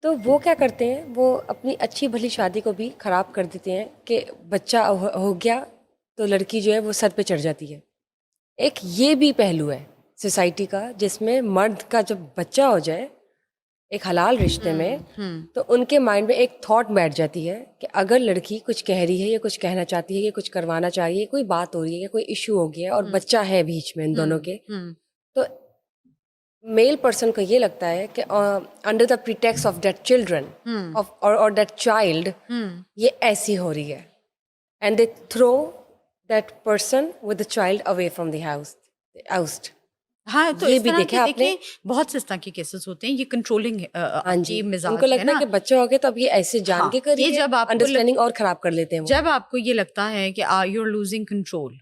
تو وہ کیا کرتے ہیں، وہ اپنی اچھی بھلی شادی کو بھی خراب کر دیتے ہیں کہ بچہ ہو گیا تو لڑکی جو ہے وہ سر پہ چڑھ جاتی ہے. ایک یہ بھی پہلو ہے سوسائٹی کا جس میں مرد کا جب بچہ ہو جائے ایک حلال رشتے میں، تو ان کے مائنڈ میں ایک تھاٹ بیٹھ جاتی ہے کہ اگر لڑکی کچھ کہہ رہی ہے یا کچھ کہنا چاہتی ہے یا کچھ کروانا چاہ رہی ہے، کوئی بات ہو رہی ہے یا کوئی ایشو ہو گیا اور بچہ ہے بیچ میں ان دونوں کے، تو میل پرسن کو یہ لگتا ہے کہ under the pretext of that children اور دیٹ چائلڈ یہ ایسی ہو رہی ہے، and they throw that person with the child away from the house.
ہاں تو
یہ
اس
بھی
طرح
دیکھا
کے
آپ نے؟
دیکھیں بہت سے اس طرح کے کیسز ہوتے ہیں. یہ کنٹرولنگ
ہاں جی، ان
مزاج
کو
ہے
لگتا
نا.
ہے کہ بچہ ہو گیا تو اب یہ ایسے جان کے کر
یہ
رہی ہے،
جب آپ کو
انڈرسٹینڈنگ اور خراب کر لیتے ہیں وہ.
جب آپ کو یہ لگتا ہے کہ you are losing control,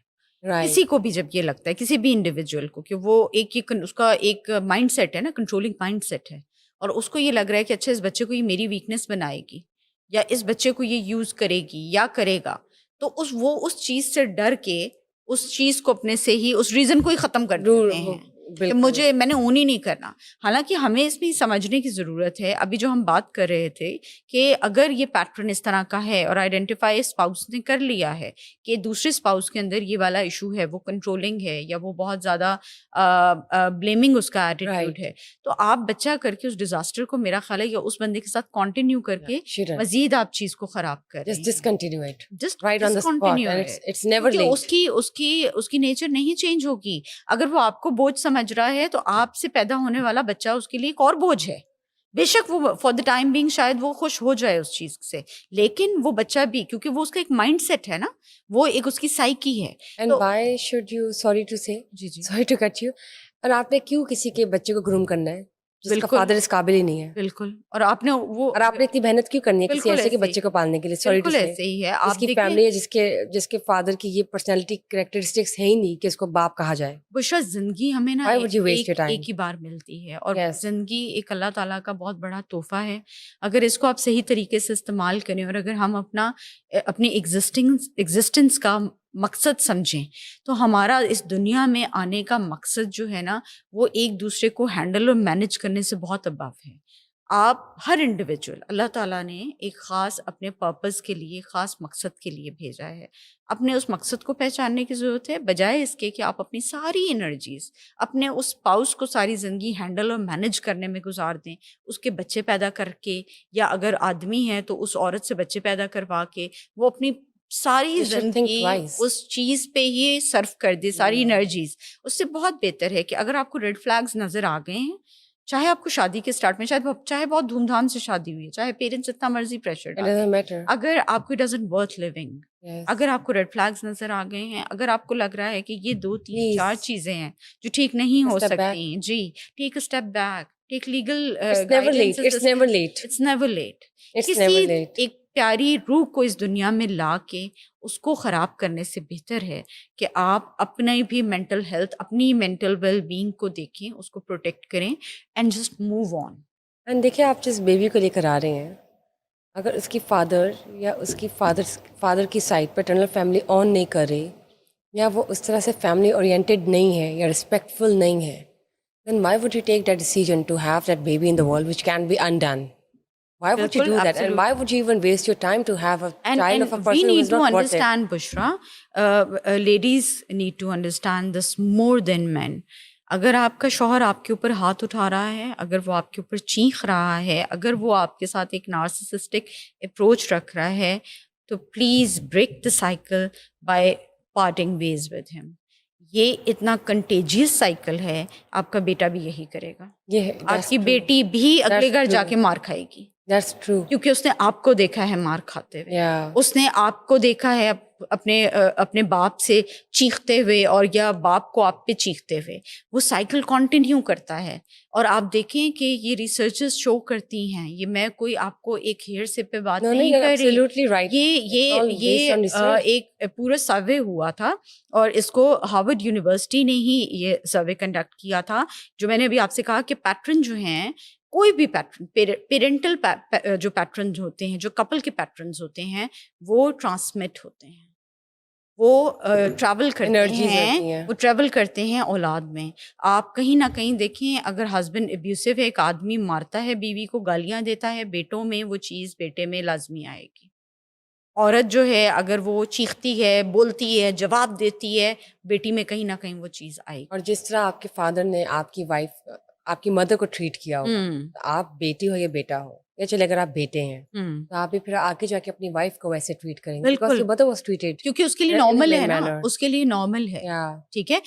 Right.
کسی کو بھی جب یہ لگتا ہے، کسی بھی انڈیویجول کو، کہ وہ اس کا ایک مائنڈ سیٹ ہے نا، کنٹرولنگ مائنڈ سیٹ ہے، اور اس کو یہ لگ رہا ہے کہ اچھا اس بچے کو یہ میری ویکنیس بنائے گی یا اس بچے کو یہ یوز کرے گی یا کرے گا، تو وہ اس چیز سے ڈر کے اس چیز کو اپنے سے ہی اس ریزن کو ہی ختم کر دیتے ہیں کہ میں نے اون ہی نہیں کرنا. حالانکہ ہمیں اس میں سمجھنے کی ضرورت ہے. ابھی جو ہم بات کر رہے تھے کہ اگر یہ پیٹرن اس طرح کا ہے اور آئیڈینٹیفائی اسپاؤس نے کر لیا ہے کہ دوسرے اسپاؤس کے اندر یہ والا ایشو ہے، وہ کنٹرولنگ ہے یا وہ بہت زیادہ بلیمنگ اس کا ایٹیٹیوڈ ہے، تو آپ بچہ کر کے اس ڈیزاسٹر کو، میرا خیال ہے، یا اس بندے کے ساتھ کنٹینیو کر کے مزید آپ چیز کو خراب کر رہے ہیں.
Just discontinue it.
Just
Right on the spot. And it's never late.
اس کی نیچر نہیں چینج ہوگی. اگر وہ آپ کو بوجھ سمجھ رہا ہے تو آپ سے پیدا ہونے والا بچہ اس کے لیے ایک اور بوجھ ہے. بے شک وہ فار دا ٹائم بینگ شاید وہ خوش ہو جائے اس چیز سے، لیکن وہ بچہ بھی، کیونکہ وہ اس کا ایک مائنڈ سیٹ ہے نا، وہ ایک اس کی سائیکی ہے.
And why should you, sorry to say, sorry to cut you, اور آپ نے کیوں کسی کے بچے کو گروم کرنا ہے جس کا فادر اس قابل ہی نہیں ہے؟
بالکل. اور آپ نے
اتنی محنت کیوں کرنی ہے کسی ایسے کے بچے کو پالنے کے لیے؟ سوری ٹو سے،
ایسے ہی ہے.
اس کی فیملی ہے جس کے فادر کی یہ پرسنالٹی کریکٹرسٹکس ہے ہی نہیں کہ اس کو باپ کہا جائے.
بشرا زندگی ہمیں نا ایک ہی بار ملتی ہے، اور زندگی ایک اللہ تعالیٰ کا بہت بڑا تحفہ ہے. اگر اس کو آپ صحیح طریقے سے استعمال کریں اور اگر ہم اپنی ایگزسٹنس کا مقصد سمجھیں، تو ہمارا اس دنیا میں آنے کا مقصد جو ہے نا، وہ ایک دوسرے کو ہینڈل اور مینج کرنے سے بہت ابو ہے. آپ ہر انڈیویجول اللہ تعالیٰ نے ایک خاص اپنے پرپز کے لیے، خاص مقصد کے لیے بھیجا ہے. اپنے اس مقصد کو پہچاننے کی ضرورت ہے، بجائے اس کے کہ آپ اپنی ساری انرجیز اپنے اس اسپاؤس کو ساری زندگی ہینڈل اور مینج کرنے میں گزار دیں، اس کے بچے پیدا کر کے، یا اگر آدمی ہے تو اس عورت سے بچے پیدا کروا کے وہ اپنی ساری
You should think
زندگی
twice.
اس چیز پہ ہی صرف کر دے، ساری انرجیز. اس سے بہت بہتر ہے کہ اگر آپ کو ریڈ فلیگز نظر آ گئے ہیں، چاہے آپ کو شادی کے اسٹارٹ میں چاہے بہت دھوم دھام سے شادی ہوئی ہے، چاہے پیرنٹس اتنا مرضی پریشر
It
ڈالیں،
doesn't matter.
اگر آپ کو ڈزنٹ ورتھ لیونگ،
Yes.
اگر آپ کو ریڈ فلیگز نظر آ گئے ہیں، اگر آپ کو لگ رہا ہے کہ یہ 2 3
Please.
4 چیزیں ہیں جو ٹھیک نہیں ہو
Step back.
سکتی، جی take a step back, take legal
It's never late. It's never late.
It's never late.
It's
کسی
never late.
ایک پیاری روح کو اس دنیا میں لا کے اس کو خراب کرنے سے بہتر ہے کہ آپ اپنے بھی مینٹل ہیلتھ، اپنی مینٹل ویل بینگ کو دیکھیں، اس کو پروٹیکٹ کریں and just move on.
And دیکھیں، آپ جس بیبی کو لے کر آ رہے ہیں، اگر اس کی فادر یا اس کی فادر کی سائڈ پیٹرنل فیملی آن نہیں کر رہی، یا وہ اس طرح سے فیملی اورینٹیڈ نہیں ہے یا رسپیکٹفل نہیں ہے، then why would you take that decision to have that baby in the world which can be undone? Why would you do that? And why would you even waste your time to have a child of a person who is not worth it?
We need to understand, Bushra, ladies need to understand this more than men. اگر آپ کا شوہر آپ کے اوپر ہاتھ اٹھا رہا ہے، اگر وہ آپ کے اوپر چیخ رہا ہے، اگر وہ آپ کے ساتھ ایک نارسسسٹک اپروچ رکھ رہا ہے، تو please break the cycle by parting ways with him. یہ اتنا کنٹیجیس سائیکل ہے، آپ کا بیٹا بھی یہی کرے گا، آپ کی بیٹی بھی اگلے گھر جا کے مار کھائے گی.
That's true.
کیونکہ اس نے آپ کو دیکھا ہے مار کھاتے ہوئے،
Yeah.
اس نے آپ کو دیکھا ہے اپنے باپ سے چیختے ہوئے، اور یا باپ کو آپ پہ چیختے ہوئے. وہ سائیکل کنٹینیو کرتا ہے. اور آپ دیکھیں کہ یہ ریسرچز شو کرتی ہیں، یہ میں کوئی آپ کو ایک ہیئر سے پہ بات نہیں کر رہی،
Absolutely right.
یہ ایک پورا سروے ہوا تھا، اور اس کو ہارورڈ یونیورسٹی نے ہی یہ سروے کنڈکٹ کیا تھا. جو میں نے ابھی آپ سے کہا کہ پیٹرن جو ہیں، کوئی بھی پیٹرن، پیرنٹل جو پیٹرنز ہوتے ہیں، جو کپل کے پیٹرنز ہوتے ہیں، وہ ٹرانسمٹ ہوتے ہیں، وہ ٹریول کرتے ہیں اولاد میں. آپ کہیں نہ کہیں دیکھیں، اگر ہسبینڈ ابیوسو ہے، ایک آدمی مارتا ہے بیوی کو، گالیاں دیتا ہے، بیٹوں میں وہ چیز بیٹے میں لازمی آئے گی. عورت جو ہے اگر وہ چیختی ہے، بولتی ہے، جواب دیتی ہے، بیٹی میں کہیں نہ کہیں وہ چیز آئے گی.
اور جس طرح آپ کے فادر نے آپ کی وائف، آپ کی مدر کو ٹریٹ کیا ہو، آپ بیٹی ہو یا بیٹا ہو، یا چلے اگر آپ بیٹے ہیں تو آپ بھی پھر آگے جا کے اپنی وائف کو ویسے ٹریٹ کریں گے، because your mother was treated.
کیونکہ اس کے لیے نارمل ہے نا، اس کے لیے نارمل ہے. ٹھیک ہے،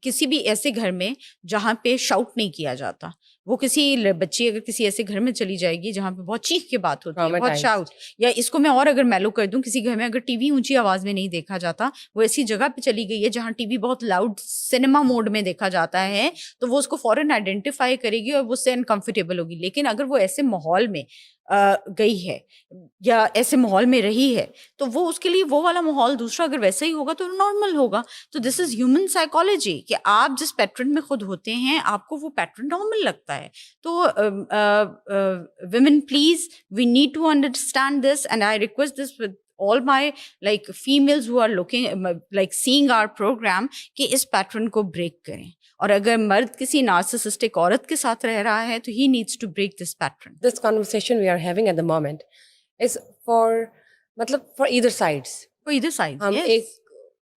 کسی بھی ایسے گھر میں جہاں پہ شاؤٹ نہیں کیا جاتا، وہ کسی بچی اگر کسی ایسے گھر میں چلی جائے گی جہاں پہ بہت چیخ کے بات ہوتی ہے، بہت شاؤٹ، یا اس کو میں اور اگر میلو کر دوں، کسی گھر میں اگر ٹی وی اونچی آواز میں نہیں دیکھا جاتا، وہ ایسی جگہ پہ چلی گئی ہے جہاں ٹی وی بہت لاؤڈ سنیما موڈ میں دیکھا جاتا ہے، تو وہ اس کو فوراً آئیڈینٹیفائی کرے گی اور وہ اس سے انکمفرٹیبل ہوگی. لیکن اگر وہ ایسے ماحول میں گئی ہے یا ایسے ماحول میں رہی ہے، تو وہ اس کے لیے وہ والا ماحول دوسرا اگر ویسا ہی ہوگا تو نارمل ہوگا. تو دس از ہیومن سائیکالوجی کہ آپ جس پیٹرن میں خود ہوتے ہیں، آپ کو وہ پیٹرن نارمل لگتا ہے. تو women, please, we need to understand this, and I request this with all my like females who are looking like seeing our program کہ اس پیٹرن کو بریک کریں. اور اگر مرد کسی نارسسسٹک عورت کے ساتھ رہ رہا ہے تو he needs to break this pattern.
This conversation we are having at the moment is for for either sides.
For either sides,
ہم
yes.
ایک،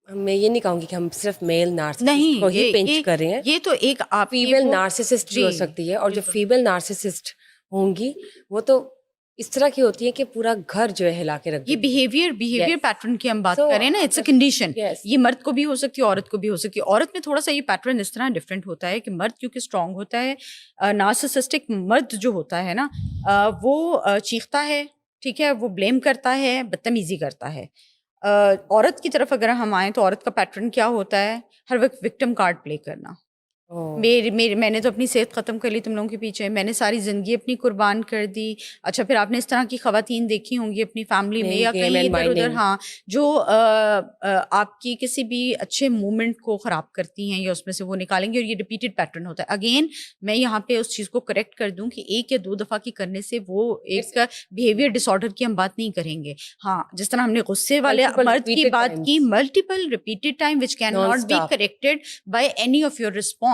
میں یہ نہیں کہوں گی کہ ہم صرف میل نارسسسٹ کو ہی پنچ کر رہے ہیں.
یہ تو ایک آپ
فیمیل نارسسسٹ بھی ہو سکتی ہے، اور جو فیمیل نارسسسٹ ہوں گی وہ تو اس طرح کی ہوتی ہے کہ پورا گھر جو ہے ہلا کے رکھ.
یہ بیہیویئر پیٹرن کی ہم بات کر رہے ہیں نا، اٹس اے کنڈیشن. یہ مرد کو بھی ہو سکتی ہے، عورت کو بھی ہو سکتی ہے. عورت میں تھوڑا سا یہ پیٹرن اس طرح ڈفرینٹ ہوتا ہے کہ مرد کیونکہ اسٹرانگ ہوتا ہے، نارسسسٹک مرد جو ہوتا ہے نا، وہ چیختا ہے، ٹھیک ہے، وہ بلیم کرتا ہے، بدتمیزی کرتا ہے. عورت کی طرف اگر ہم آئیں تو عورت کا پیٹرن کیا ہوتا ہے؟ ہر وقت وکٹم کارڈ پلے کرنا. میں نے تو اپنی صحت ختم کر لی تم لوگوں کے پیچھے، میں نے ساری زندگی اپنی قربان کر دی. اچھا، پھر آپ نے اس طرح کی خواتین دیکھی ہوں گی اپنی فیملی میں یا کہیں ادھر ادھر، ہاں، جو آپ کی کسی بھی اچھے مومنٹ کو خراب کرتی ہیں یا اس میں سے وہ نکالیں گی، اور یہ ریپیٹڈ پیٹرن ہوتا ہے. اگین میں یہاں پہ اس چیز کو کریکٹ کر دوں کہ 1 یا 2 دفعہ کی کرنے سے وہ ایک بیہیویئر ڈس آرڈر کی ہم بات نہیں کریں گے. ہاں، جس طرح ہم نے غصے والے مرد کی بات کی، multiple repeated time which can not be corrected by any of your response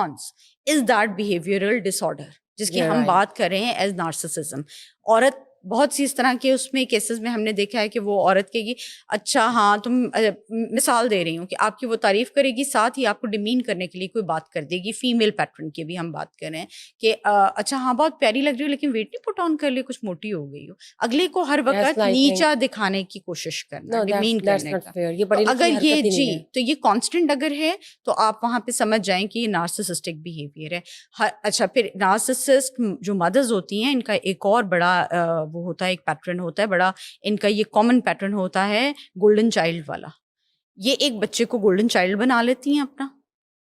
is that behavioral disorder جس کی ہم بات کر رہے ہیں ایز نارسسزم. عورت بہت سی اس طرح کے اس میں کیسز میں ہم نے دیکھا ہے کہ وہ عورت کہے گی اچھا ہاں تم مثال دے رہی ہوں کہ آپ کی وہ تعریف کرے گی, ساتھ ہی آپ کو ڈیمین کرنے کے لیے کوئی بات کر دے گی. فیمیل پیٹرن کی بھی ہم بات کریں کہ اچھا ہاں بہت پیاری لگ رہی ہو لیکن ویٹ نہیں پٹ آن کر لے, کچھ موٹی ہو گئی ہو. اگلے کو ہر
Yes,
وقت
I think
نیچا دکھانے کی کوشش کرنا,
no,
ڈیمین
that's
کرنے
not
کا.
fair. یہ
تو
پڑھی
اگر
لکھی
یہ
حرکت ہی
جی
نہیں ہے.
تو یہ کانسٹنٹ اگر ہے تو آپ وہاں پہ سمجھ جائیں کہ یہ نارسسسٹک بیہیویئر ہے. اچھا پھر نارسسسٹ جو مدرز ہوتی ہیں ان کا ایک اور بڑا وہ ہوتا ہے, ایک پیٹرن ہوتا ہے بڑا ان کا, یہ کامن پیٹرن ہوتا ہے گولڈن چائلڈ والا. یہ ایک بچے کو گولڈن چائلڈ بنا لیتی ہیں اپنا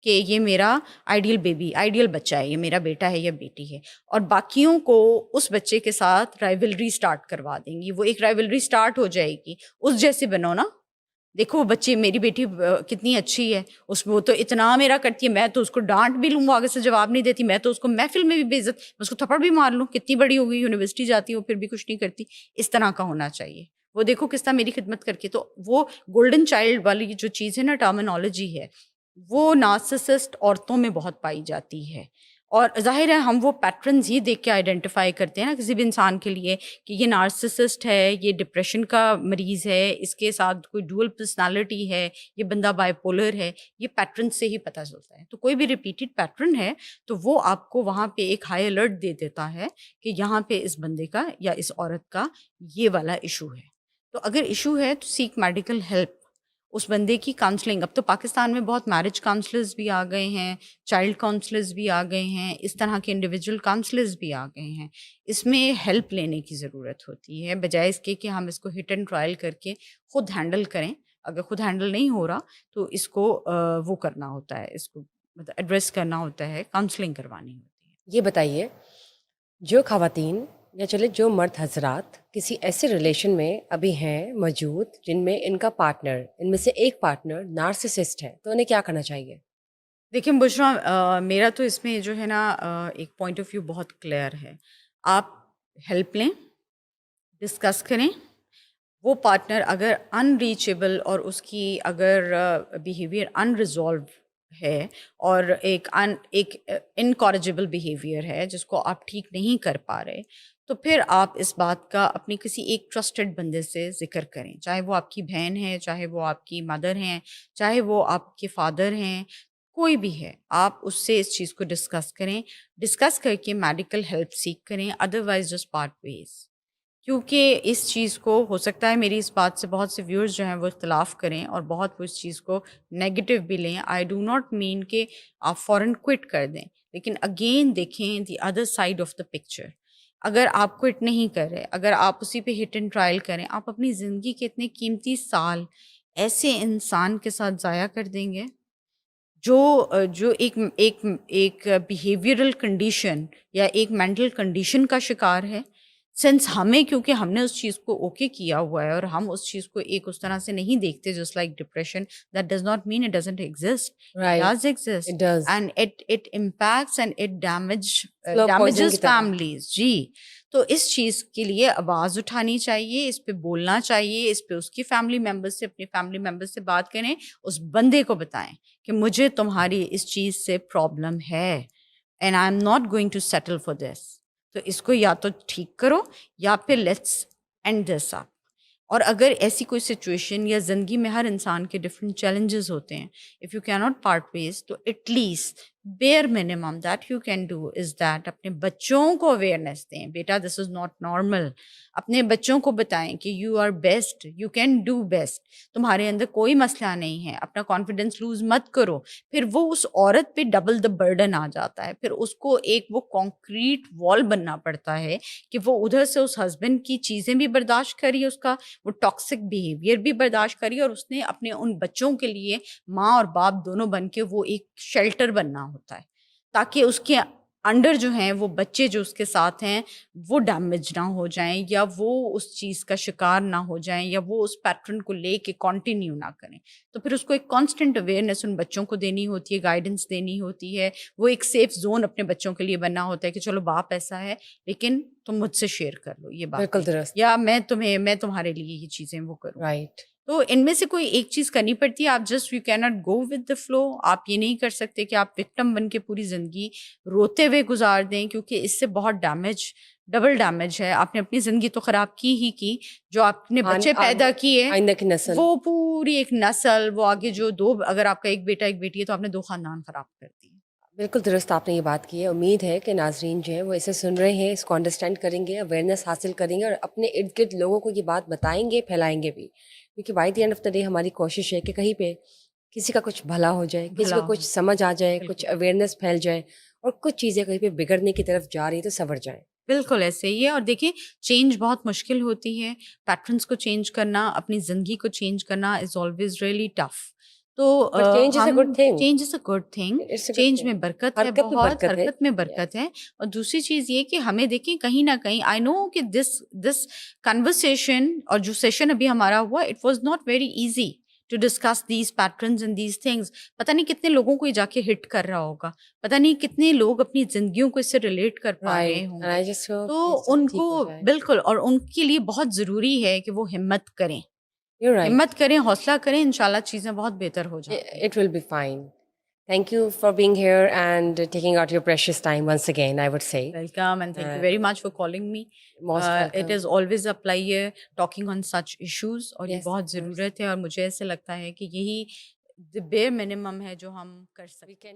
کہ یہ میرا آئیڈیل بیبی, آئیڈیل بچہ ہے, یہ میرا بیٹا ہے یا بیٹی ہے, اور باقیوں کو اس بچے کے ساتھ رائیولری سٹارٹ کروا دیں گی. وہ ایک رائیولری سٹارٹ ہو جائے گی, اس جیسے بنو نا, دیکھو وہ بچے, میری بیٹی کتنی اچھی ہے, اس وہ تو اتنا میرا کرتی ہے, میں تو اس کو ڈانٹ بھی لوں, وہ آگے سے جواب نہیں دیتی, میں تو اس کو محفل میں بھی بے عزت, میں اس کو تھپڑ بھی مار لوں, کتنی بڑی ہو گئی, یونیورسٹی جاتی ہو پھر بھی کچھ نہیں کرتی. اس طرح کا ہونا چاہیے. وہ دیکھو کس طرح میری خدمت کر کے. تو وہ گولڈن چائلڈ والی جو چیز ہے نا, ٹرمینالوجی ہے, وہ نارسسسٹ عورتوں میں بہت پائی جاتی ہے. اور ظاہر ہے ہم وہ پیٹرنز ہی دیکھ کے آئیڈینٹیفائی کرتے ہیں نا کسی بھی انسان کے لیے کہ یہ نارسسسٹ ہے, یہ ڈپریشن کا مریض ہے, اس کے ساتھ کوئی ڈوئل پرسنالٹی ہے, یہ بندہ بائی پولر ہے. یہ پیٹرن سے ہی پتہ چلتا ہے. تو کوئی بھی ریپیٹڈ پیٹرن ہے تو وہ آپ کو وہاں پہ ایک ہائی الرٹ دے دیتا ہے کہ یہاں پہ اس بندے کا یا اس عورت کا یہ والا ایشو ہے. تو اگر ایشو ہے تو سیک میڈیکل ہیلپ, اس بندے کی کاؤنسلنگ. اب تو پاکستان میں بہت میرج کاؤنسلرز بھی آ گئے ہیں, چائلڈ کاؤنسلرز بھی آ گئے ہیں, اس طرح کے انڈیویجول کاؤنسلرز بھی آ گئے ہیں. اس میں ہیلپ لینے کی ضرورت ہوتی ہے بجائے اس کے کہ ہم اس کو ہٹ اینڈ ٹرائل کر کے خود ہینڈل کریں. اگر خود ہینڈل نہیں ہو رہا تو اس کو وہ کرنا ہوتا ہے, اس کو مطلب ایڈریس کرنا ہوتا ہے, کاؤنسلنگ کروانی ہوتی ہے.
یہ بتائیے, جو خواتین یا چلے جو مرد حضرات کسی ایسے ریلیشن میں ابھی ہیں موجود جن میں ان کا پارٹنر, ان میں سے ایک پارٹنر نارسسسٹ ہے, تو انہیں کیا کرنا چاہیے؟
دیکھیں بشرا, میرا تو اس میں جو ہے نا ایک پوائنٹ آف ویو بہت کلیئر ہے. آپ ہیلپ لیں, ڈسکس کریں. وہ پارٹنر اگر ان ریچیبل اور اس کی اگر بیہیویئر ان ریزالو ہے اور ایک انکارجیبل بیہیویئر ہے جس کو آپ ٹھیک نہیں کر پا رہے, تو پھر آپ اس بات کا اپنی کسی ایک ٹرسٹڈ بندے سے ذکر کریں, چاہے وہ آپ کی بہن ہے, چاہے وہ آپ کی مدر ہیں, چاہے وہ آپ کے فادر ہیں, کوئی بھی ہے. آپ اس سے اس چیز کو ڈسکس کریں, ڈسکس کر کے میڈیکل ہیلپ سیکھ کریں, ادروائز جسٹ پارٹ ویز. کیونکہ اس چیز کو ہو سکتا ہے میری اس بات سے بہت سے ویورز جو ہیں وہ اختلاف کریں اور بہت وہ اس چیز کو نیگیٹو بھی لیں. آئی ڈو ناٹ مین کہ آپ فوراً کوئٹ کر دیں, لیکن اگین دیکھیں the other side of the picture. اگر آپ کوئٹ نہیں کر رہے, اگر آپ اسی پہ ہٹ اینڈ ٹرائل کریں, آپ اپنی زندگی کے اتنے قیمتی سال ایسے انسان کے ساتھ ضائع کر دیں گے جو ایک بیہیویئرل کنڈیشن یا ایک مینٹل کنڈیشن کا شکار ہے. سنس ہمیں کیونکہ ہم نے اس چیز کو اوکے کیا ہوا ہے اور ہم اس چیز کو ایک اس طرح سے نہیں دیکھتے, just like depression, that does not mean it doesn't exist.
Right.
It does exist.
It does.
And it impacts and it
Slow poison
damages
کی طرح.
families. جی, تو اس چیز کے لیے آواز اٹھانی چاہیے, اس پہ بولنا چاہیے, اس پہ اس کی فیملی ممبر سے, اپنے فیملی ممبر سے بات کریں, اس بندے کو بتائیں کہ مجھے تمہاری اس چیز سے پرابلم ہے and I'm not going to settle for this. تو اس کو یا تو ٹھیک کرو یا پھر لیٹس اینڈ دس اپ. اور اگر ایسی کوئی سچویشن, یا زندگی میں ہر انسان کے ڈفرینٹ چیلنجز ہوتے ہیں, if you can not part ways, تو at least bare minimum that you can do is that اپنے بچوں کو اویئرنیس دیں, بیٹا دس از ناٹ نارمل. اپنے بچوں کو بتائیں کہ you are best, you can do best, تمہارے اندر کوئی مسئلہ نہیں ہے, اپنا کانفیڈینس لوز مت کرو. پھر وہ اس عورت پہ ڈبل دا برڈن آ جاتا ہے, پھر اس کو ایک وہ کانکریٹ وال بننا پڑتا ہے کہ وہ ادھر سے اس ہسبینڈ کی چیزیں بھی برداشت کری, اس کا وہ ٹاکسک بیہیویئر بھی برداشت کری, اور اس نے اپنے ان بچوں کے لیے ماں اور باپ دونوں بن کے وہ ایک شیلٹر بننا ہوتا ہے, تاکہ اس کے انڈر جو ہیں وہ بچے جو اس کے ساتھ ہیں وہ ڈیمیج نہ ہو جائیں, یا وہ اس چیز کا شکار نہ ہو جائیں, یا وہ اس پیٹرن کو لے کے کنٹینیو نہ کریں. تو پھر اس کو ایک کانسٹنٹ اویئرنیس ان بچوں کو دینی ہوتی ہے, گائیڈنس دینی ہوتی ہے, وہ ایک سیف زون اپنے بچوں کے لیے بننا ہوتا ہے کہ چلو باپ ایسا ہے لیکن تم مجھ سے شیئر کر لو یہ بات,
بالکل درست.
یا میں تمہارے لیے یہ چیزیں وہ کروں.
رائٹ.
تو ان میں سے کوئی ایک چیز کرنی پڑتی ہے. آپ just you can not go with the flow. آپ یہ نہیں کر سکتے کہ آپ وکٹم بن کے پوری زندگی روتے ہوئے گزار دیں, کیونکہ اس سے بہت ڈبل ڈیمیج ہے. آپ نے اپنی زندگی تو خراب کی, جو آپ نے بچے پیدا کیے
آئندہ کی نسل.
وہ پوری ایک نسل, وہ آگے جو دو, اگر آپ کا ایک بیٹا ایک بیٹی ہے تو آپ نے 2 خاندان خراب کر دی.
بالکل درست آپ نے یہ بات کی ہے. امید ہے کہ ناظرین جو ہے وہ اسے سن رہے ہیں, اس کو انڈرسٹینڈ کریں گے, اویئرنیس حاصل کریں گے اور اپنے ارد گرد لوگوں کو یہ بات بتائیں گے, پھیلائیں گے بھی, کیونکہ by the end of the day ہماری کوشش ہے کہ کہیں پہ کسی کا کچھ بھلا ہو جائے, کسی کو کچھ سمجھ آ جائے, کچھ اویئرنیس پھیل جائے, اور کچھ چیزیں کہیں پہ بگڑنے کی طرف جا رہی ہیں تو سنور جائیں.
بالکل ایسے ہی ہے. اور دیکھیں چینج بہت مشکل ہوتی ہے. پیٹرنس کو چینج کرنا, اپنی زندگی کو چینج کرنا از آلویز ریئلی ٹف. تو
change is a good thing.
Change is a good thing. Change میں برکت ہے, بہت حرکت میں برکت ہے. اور دوسری چیز یہ کہ ہمیں دیکھیں کہیں نہ کہیں, آئی نو کہ دس کنورسیشن اور جو سیشن ابھی ہمارا ہوا, it was not very easy to discuss these patterns and these things. پتہ نہیں کتنے لوگوں کو یہ جا کے ہٹ کر رہا ہوگا, پتہ نہیں کتنے لوگ اپنی زندگیوں کو اس سے ریلیٹ کر پا رہے ہوں گے. تو ان کو بالکل, اور ان کے لیے بہت ضروری ہے کہ وہ ہمت کریں, ہمت کریں, حوصلہ کریں, انشاءاللہ چیزیں بہت بہتر ہو جائیں.
It will be fine. Thank you for being here and taking out your precious time once again, I would say.
Welcome, and thank you very much for calling me.
Most welcome.
It is always a pleasure talking on such issues, اور یہ
Yes,
بہت
of course.
ضرورت ہے, اور مجھے ایسے لگتا ہے کہ یہی the bare minimum ہے جو ہم کر سکتے ہیں.